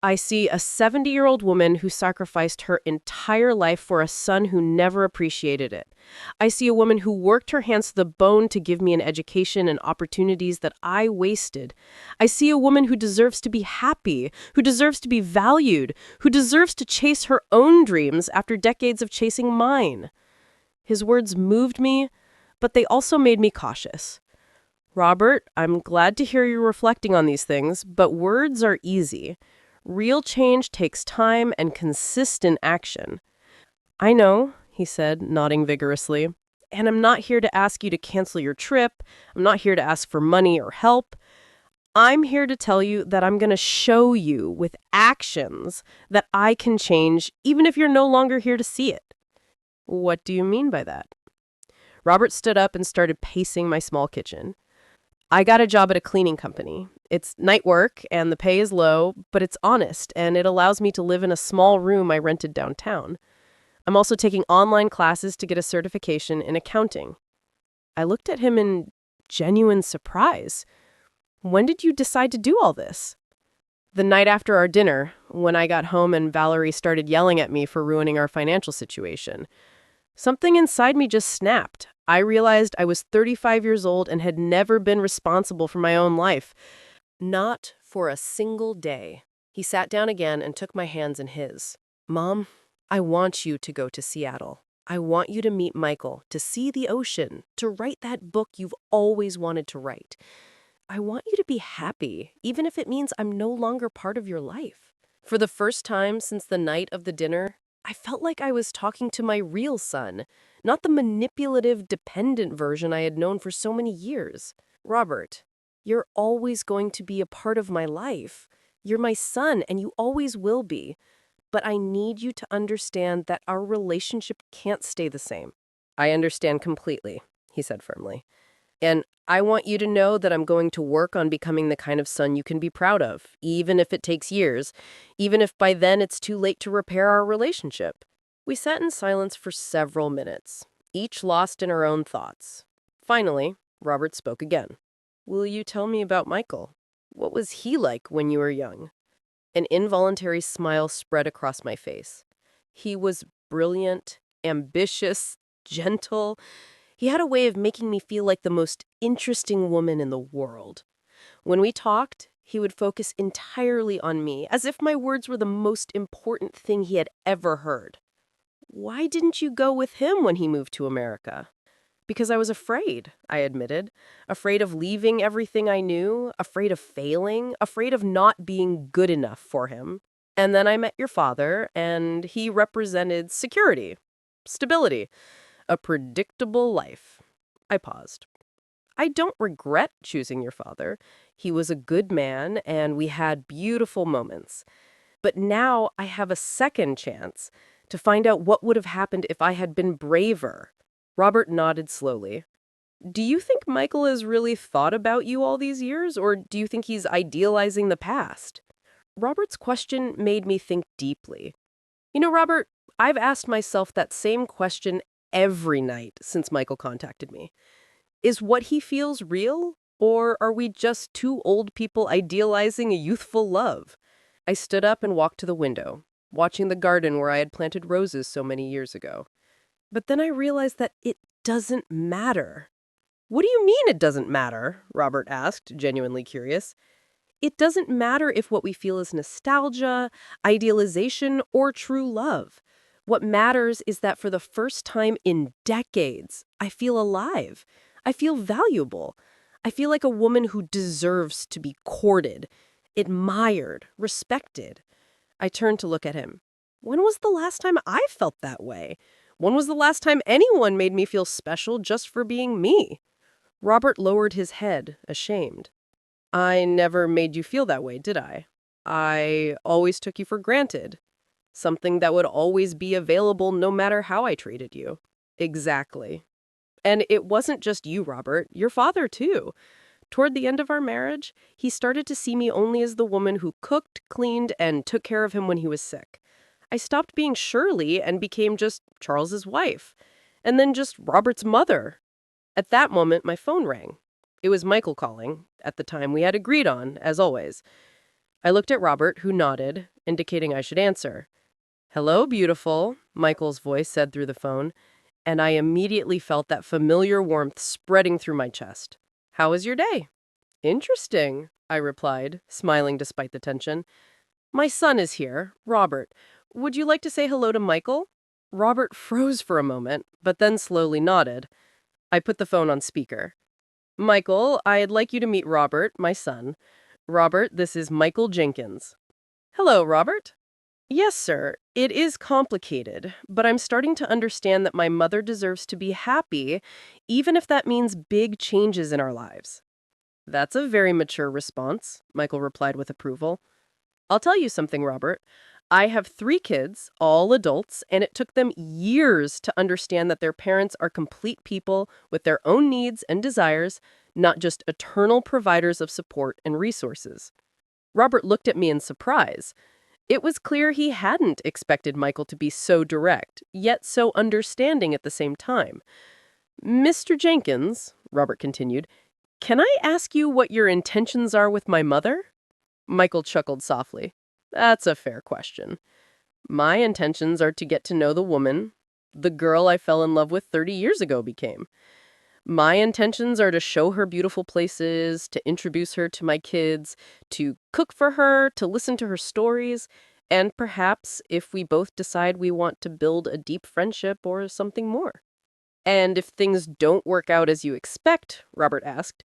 "I see a 70-year-old woman who sacrificed her entire life for a son who never appreciated it. I see a woman who worked her hands to the bone to give me an education and opportunities that I wasted. I see a woman who deserves to be happy, who deserves to be valued, who deserves to chase her own dreams after decades of chasing mine." His words moved me, but they also made me cautious. "Robert, I'm glad to hear you reflecting on these things, but words are easy. Real change takes time and consistent action." "I know," he said, nodding vigorously. And I'm not here to ask you to cancel your trip. I'm not here to ask for money or help. I'm here to tell you that I'm going to show you with actions that I can change even if you're no longer here to see it. What do you mean by that? Robert stood up and started pacing my small kitchen. I got a job at a cleaning company. It's night work and the pay is low, but it's honest and it allows me to live in a small room I rented downtown. I'm also taking online classes to get a certification in accounting. I looked at him in genuine surprise. When did you decide to do all this? The night after our dinner, when I got home and Valerie started yelling at me for ruining our financial situation. Something inside me just snapped. I realized I was 35 years old and had never been responsible for my own life. Not for a single day. He sat down again and took my hands in his. Mom, I want you to go to Seattle. I want you to meet Michael, to see the ocean, to write that book you've always wanted to write. I want you to be happy, even if it means I'm no longer part of your life. For the first time since the night of the dinner, I felt like I was talking to my real son, not the manipulative, dependent version I had known for so many years. Robert, you're always going to be a part of my life. You're my son, and you always will be. But I need you to understand that our relationship can't stay the same. I understand completely, he said firmly. And I want you to know that I'm going to work on becoming the kind of son you can be proud of, even if it takes years, even if by then it's too late to repair our relationship. We sat in silence for several minutes, each lost in our own thoughts. Finally, Robert spoke again. Will you tell me about Michael? What was he like when you were young? An involuntary smile spread across my face. He was brilliant, ambitious, gentle. He had a way of making me feel like the most interesting woman in the world. When we talked, he would focus entirely on me, as if my words were the most important thing he had ever heard. Why didn't you go with him when he moved to America? Because I was afraid, I admitted. Afraid of leaving everything I knew, afraid of failing, afraid of not being good enough for him. And then I met your father, and he represented security, stability, a predictable life. I paused. I don't regret choosing your father. He was a good man, and we had beautiful moments. But now I have a second chance to find out what would have happened if I had been braver. Robert nodded slowly. Do you think Michael has really thought about you all these years, or do you think he's idealizing the past? Robert's question made me think deeply. You know, Robert, I've asked myself that same question every night since Michael contacted me. Is what he feels real, or are we just two old people idealizing a youthful love? I stood up and walked to the window, watching the garden where I had planted roses so many years ago. But then I realized that it doesn't matter. What do you mean it doesn't matter? Robert asked, genuinely curious. It doesn't matter if what we feel is nostalgia, idealization, or true love. What matters is that for the first time in decades, I feel alive. I feel valuable. I feel like a woman who deserves to be courted, admired, respected. I turned to look at him. When was the last time I felt that way? When was the last time anyone made me feel special just for being me? Robert lowered his head, ashamed. I never made you feel that way, did I? I always took you for granted. Something that would always be available no matter how I treated you. Exactly. And it wasn't just you, Robert. Your father, too. Toward the end of our marriage, he started to see me only as the woman who cooked, cleaned, and took care of him when he was sick. I stopped being Shirley and became just Charles's wife, and then just Robert's mother. At that moment, my phone rang. It was Michael calling, at the time we had agreed on, as always. I looked at Robert, who nodded, indicating I should answer. Hello, beautiful, Michael's voice said through the phone, and I immediately felt that familiar warmth spreading through my chest. How was your day? Interesting, I replied, smiling despite the tension. My son is here, Robert. Would you like to say hello to Michael? Robert froze for a moment, but then slowly nodded. I put the phone on speaker. Michael, I'd like you to meet Robert, my son. Robert, this is Michael Jenkins. Hello, Robert. Yes, sir. It is complicated, but I'm starting to understand that my mother deserves to be happy, even if that means big changes in our lives. That's a very mature response, Michael replied with approval. I'll tell you something, Robert. I have 3 kids, all adults, and it took them years to understand that their parents are complete people with their own needs and desires, not just eternal providers of support and resources. Robert looked at me in surprise. It was clear he hadn't expected Michael to be so direct, yet so understanding at the same time. Mr. Jenkins, Robert continued, can I ask you what your intentions are with my mother? Michael chuckled softly. That's a fair question. My intentions are to get to know the woman the girl I fell in love with 30 years ago became. My intentions are to show her beautiful places, to introduce her to my kids, to cook for her, to listen to her stories, and perhaps, if we both decide we want to build a deep friendship or something more. And if things don't work out as you expect, Robert asked,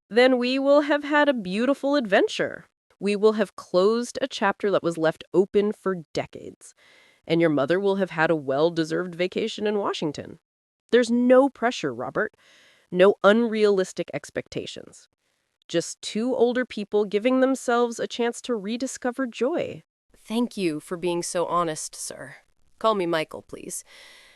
then we will have had a beautiful adventure. We will have closed a chapter that was left open for decades. And your mother will have had a well-deserved vacation in Washington. There's no pressure, Robert. No unrealistic expectations. Just 2 older people giving themselves a chance to rediscover joy. Thank you for being so honest, sir. Call me Michael, please.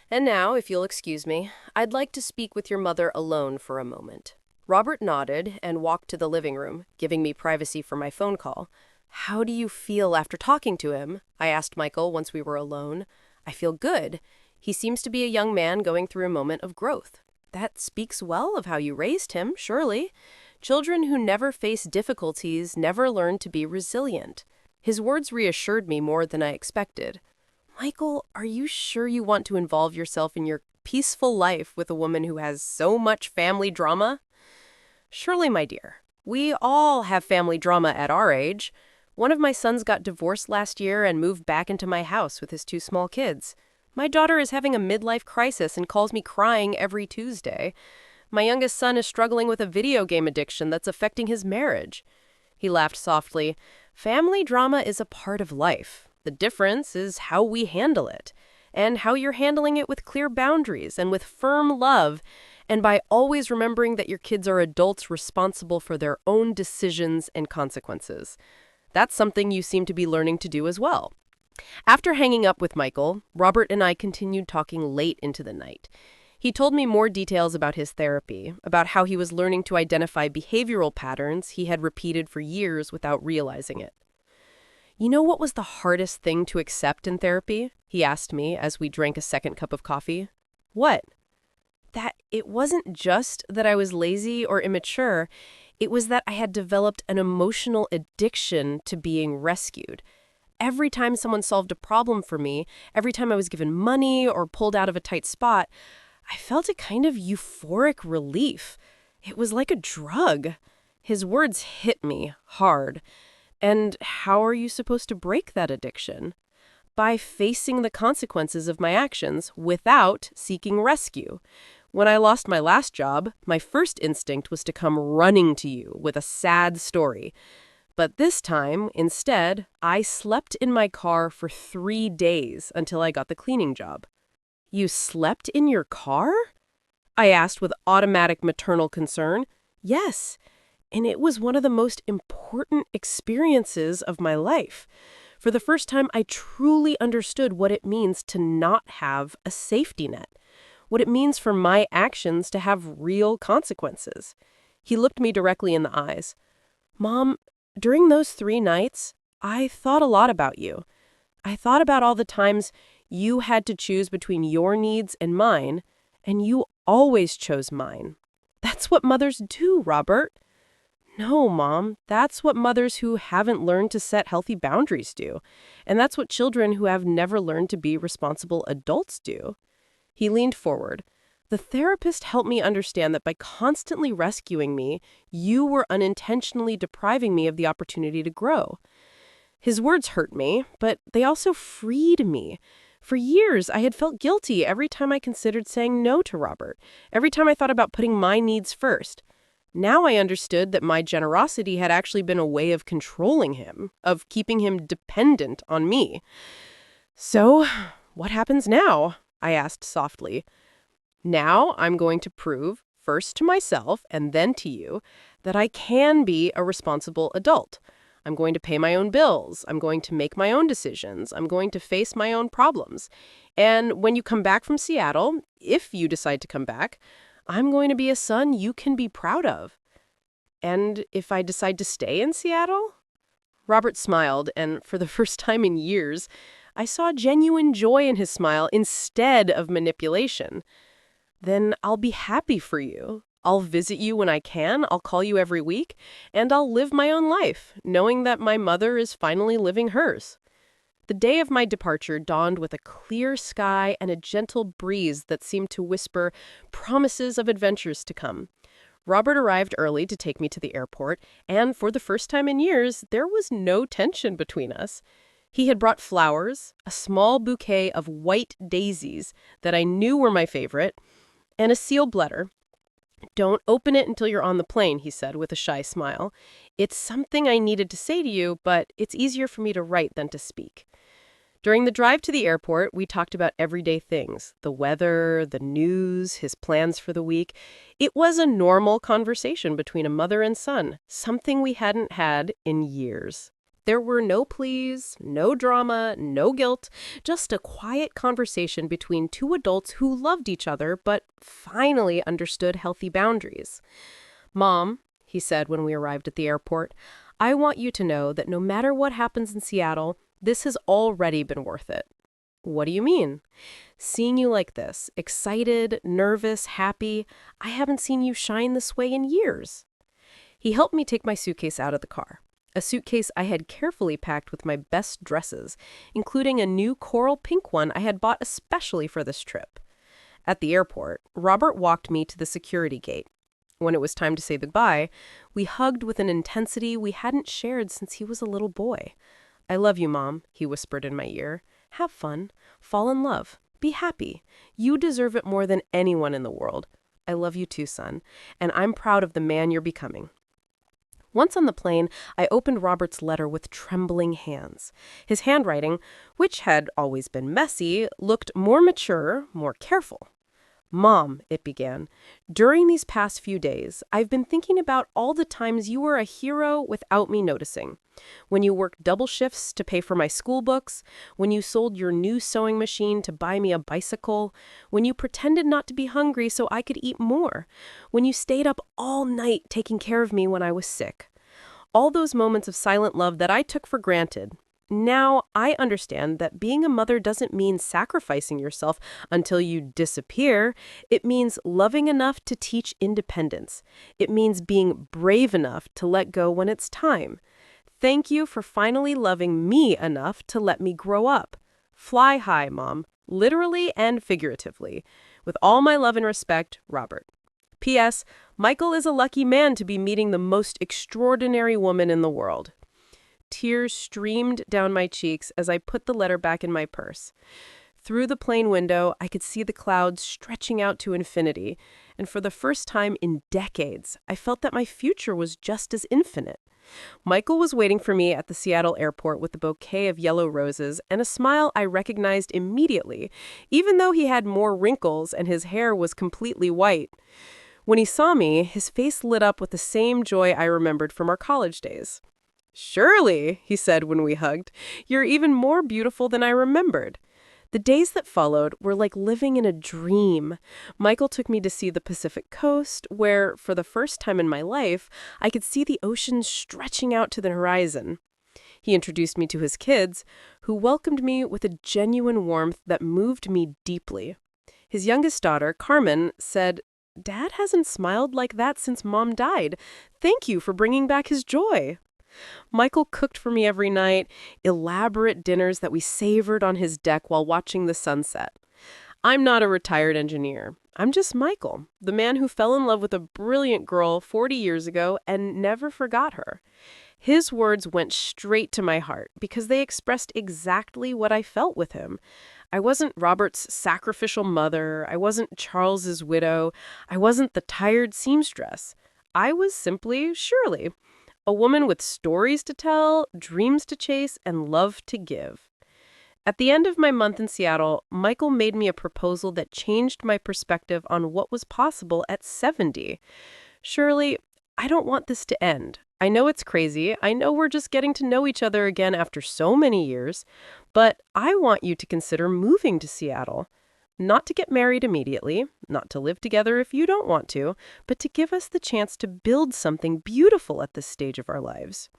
And now, if you'll excuse me, I'd like to speak with your mother alone for a moment. Robert nodded and walked to the living room, giving me privacy for my phone call. How do you feel after talking to him? I asked Michael once we were alone. I feel good. He seems to be a young man going through a moment of growth. That speaks well of how you raised him, surely. Children who never face difficulties never learn to be resilient. His words reassured me more than I expected. Michael, are you sure you want to involve yourself in your peaceful life with a woman who has so much family drama? Surely, my dear. We all have family drama at our age. One of my sons got divorced last year and moved back into my house with his 2 small kids. My daughter is having a midlife crisis and calls me crying every Tuesday. My youngest son is struggling with a video game addiction that's affecting his marriage. He laughed softly. Family drama is a part of life. The difference is how we handle it, and how you're handling it with clear boundaries and with firm love, and by always remembering that your kids are adults responsible for their own decisions and consequences. That's something you seem to be learning to do as well. After hanging up with Michael, Robert and I continued talking late into the night. He told me more details about his therapy, about how he was learning to identify behavioral patterns he had repeated for years without realizing it. You know what was the hardest thing to accept in therapy? He asked me as we drank a second cup of coffee. What? That it wasn't just that I was lazy or immature, it was that I had developed an emotional addiction to being rescued. Every time someone solved a problem for me, every time I was given money or pulled out of a tight spot, I felt a kind of euphoric relief. It was like a drug. His words hit me hard. And how are you supposed to break that addiction? By facing the consequences of my actions without seeking rescue. When I lost my last job, my first instinct was to come running to you with a sad story. But this time, instead, I slept in my car for 3 days until I got the cleaning job. You slept in your car? I asked with automatic maternal concern. Yes, and it was one of the most important experiences of my life. For the first time, I truly understood what it means to not have a safety net, what it means for my actions to have real consequences. He looked me directly in the eyes. Mom, during those 3 nights, I thought a lot about you. I thought about all the times you had to choose between your needs and mine, and you always chose mine. That's what mothers do, Robert. No, Mom, that's what mothers who haven't learned to set healthy boundaries do. And that's what children who have never learned to be responsible adults do. He leaned forward. The therapist helped me understand that by constantly rescuing me, you were unintentionally depriving me of the opportunity to grow. His words hurt me, but they also freed me. For years, I had felt guilty every time I considered saying no to Robert, every time I thought about putting my needs first. Now I understood that my generosity had actually been a way of controlling him, of keeping him dependent on me. So, what happens now? I asked softly. Now I'm going to prove, first to myself and then to you, that I can be a responsible adult. I'm going to pay my own bills. I'm going to make my own decisions. I'm going to face my own problems. And when you come back from Seattle, if you decide to come back, I'm going to be a son you can be proud of. And if I decide to stay in Seattle? Robert smiled, and for the first time in years, I saw genuine joy in his smile instead of manipulation. Then I'll be happy for you. I'll visit you when I can, I'll call you every week, and I'll live my own life, knowing that my mother is finally living hers. The day of my departure dawned with a clear sky and a gentle breeze that seemed to whisper promises of adventures to come. Robert arrived early to take me to the airport, and for the first time in years, there was no tension between us. He had brought flowers, a small bouquet of white daisies that I knew were my favorite, and a sealed letter. "Don't open it until you're on the plane," he said with a shy smile. "It's something I needed to say to you, but it's easier for me to write than to speak." During the drive to the airport, we talked about everyday things, the weather, the news, his plans for the week. It was a normal conversation between a mother and son, something we hadn't had in years. There were no pleas, no drama, no guilt, just a quiet conversation between two adults who loved each other but finally understood healthy boundaries. "Mom," he said when we arrived at the airport, "I want you to know that no matter what happens in Seattle, this has already been worth it." "What do you mean?" "Seeing you like this, excited, nervous, happy, I haven't seen you shine this way in years." He helped me take my suitcase out of the car. A suitcase I had carefully packed with my best dresses, including a new coral pink one I had bought especially for this trip. At the airport, Robert walked me to the security gate. When it was time to say goodbye, we hugged with an intensity we hadn't shared since he was a little boy. "I love you, Mom," he whispered in my ear. "Have fun. Fall in love. Be happy. You deserve it more than anyone in the world. I love you too, son, and I'm proud of the man you're becoming." Once on the plane, I opened Robert's letter with trembling hands. His handwriting, which had always been messy, looked more mature, more careful. "Mom," it began, "during these past few days, I've been thinking about all the times you were a hero without me noticing. When you worked double shifts to pay for my school books, when you sold your new sewing machine to buy me a bicycle, when you pretended not to be hungry so I could eat more, when you stayed up all night taking care of me when I was sick. All those moments of silent love that I took for granted. Now, I understand that being a mother doesn't mean sacrificing yourself until you disappear. It means loving enough to teach independence. It means being brave enough to let go when it's time. Thank you for finally loving me enough to let me grow up. Fly high, Mom, literally and figuratively. With all my love and respect, Robert. P.S. Michael is a lucky man to be meeting the most extraordinary woman in the world." Tears streamed down my cheeks as I put the letter back in my purse. Through the plane window, I could see the clouds stretching out to infinity, and for the first time in decades, I felt that my future was just as infinite. Michael was waiting for me at the Seattle airport with a bouquet of yellow roses and a smile I recognized immediately, even though he had more wrinkles and his hair was completely white. When he saw me, his face lit up with the same joy I remembered from our college days. "Surely," he said when we hugged, "you're even more beautiful than I remembered." The days that followed were like living in a dream. Michael took me to see the Pacific coast, where, for the first time in my life, I could see the ocean stretching out to the horizon. He introduced me to his kids, who welcomed me with a genuine warmth that moved me deeply. His youngest daughter, Carmen, said, "Dad hasn't smiled like that since Mom died. Thank you for bringing back his joy." Michael cooked for me every night, elaborate dinners that we savored on his deck while watching the sunset. I'm not a retired engineer. I'm just Michael, the man who fell in love with a brilliant girl 40 years ago and never forgot her. His words went straight to my heart because they expressed exactly what I felt with him. I wasn't Robert's sacrificial mother. I wasn't Charles's widow. I wasn't the tired seamstress. I was simply Shirley, a woman with stories to tell, dreams to chase, and love to give. At the end of my month in Seattle, Michael made me a proposal that changed my perspective on what was possible at 70. Shirley, I don't want this to end. I know it's crazy. I know we're just getting to know each other again after so many years. But I want you to consider moving to Seattle. Not to get married immediately, not to live together if you don't want to, but to give us the chance to build something beautiful at this stage of our lives.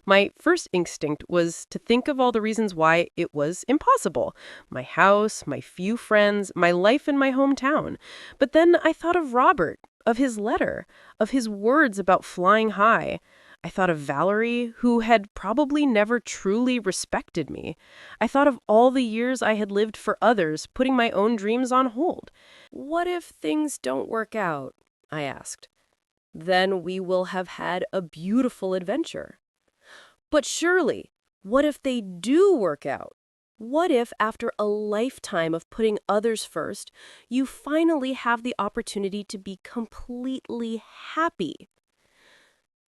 My first instinct was to think of all the reasons why it was impossible. My house, my few friends, my life in my hometown. But then I thought of Robert, of his letter, of his words about flying high. I thought of Valerie, who had probably never truly respected me. I thought of all the years I had lived for others, putting my own dreams on hold. What if things don't work out? I asked. Then we will have had a beautiful adventure. But surely, what if they do work out? What if, after a lifetime of putting others first, you finally have the opportunity to be completely happy?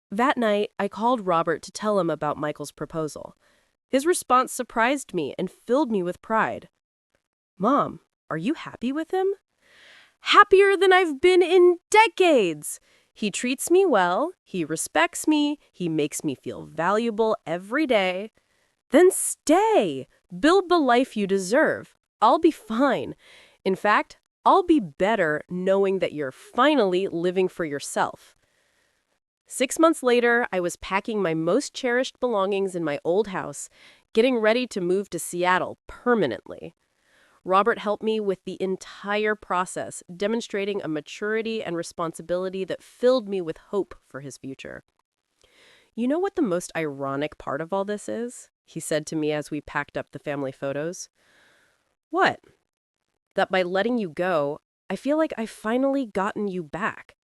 That night, I called Robert to tell him about Michael's proposal. His response surprised me and filled me with pride. "Mom, are you happy with him?" "Happier than I've been in decades! He treats me well, he respects me, he makes me feel valuable every day." "Then stay! Build the life you deserve. I'll be fine. In fact, I'll be better knowing that you're finally living for yourself." 6 months later, I was packing my most cherished belongings in my old house, getting ready to move to Seattle permanently. Robert helped me with the entire process, demonstrating a maturity and responsibility that filled me with hope for his future. "You know what the most ironic part of all this is?" he said to me as we packed up the family photos. "What?" "That by letting you go, I feel like I've finally gotten you back.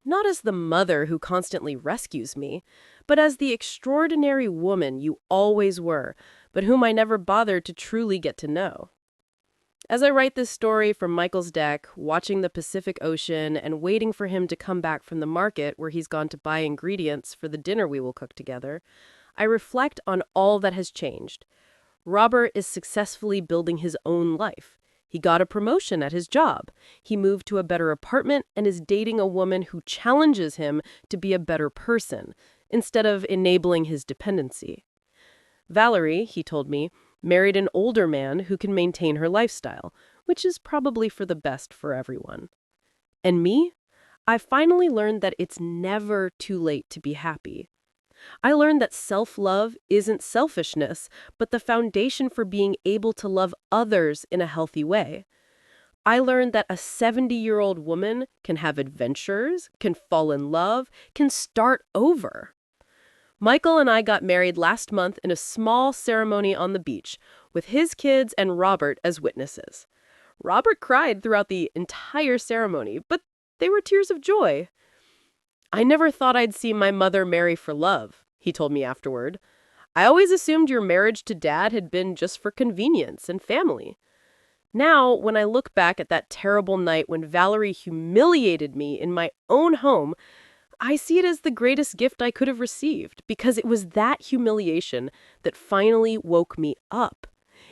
Not as the mother who constantly rescues me, but as the extraordinary woman you always were, but whom I never bothered to truly get to know." As I write this story from Michael's deck, watching the Pacific Ocean and waiting for him to come back from the market where he's gone to buy ingredients for the dinner we will cook together, I reflect on all that has changed. Robert is successfully building his own life. He got a promotion at his job. He moved to a better apartment and is dating a woman who challenges him to be a better person, instead of enabling his dependency. Valerie, he told me, married an older man who can maintain her lifestyle, which is probably for the best for everyone. And me? I finally learned that it's never too late to be happy. I learned that self-love isn't selfishness, but the foundation for being able to love others in a healthy way. I learned that a 70-year-old woman can have adventures, can fall in love, can start over. Michael and I got married last month in a small ceremony on the beach, with his kids and Robert as witnesses. Robert cried throughout the entire ceremony, but they were tears of joy. "I never thought I'd see my mother marry for love," he told me afterward. "I always assumed your marriage to Dad had been just for convenience and family." Now, when I look back at that terrible night when Valerie humiliated me in my own home, I see it as the greatest gift I could have received, because it was that humiliation that finally woke me up.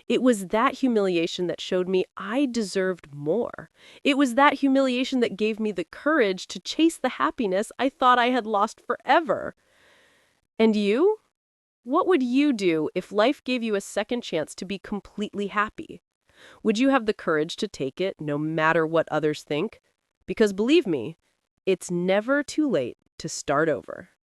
It was that humiliation that showed me I deserved more. It was that humiliation that gave me the courage to chase the happiness I thought I had lost forever. And you? What would you do if life gave you a second chance to be completely happy? Would you have the courage to take it, no matter what others think? Because believe me, it's never too late to start over.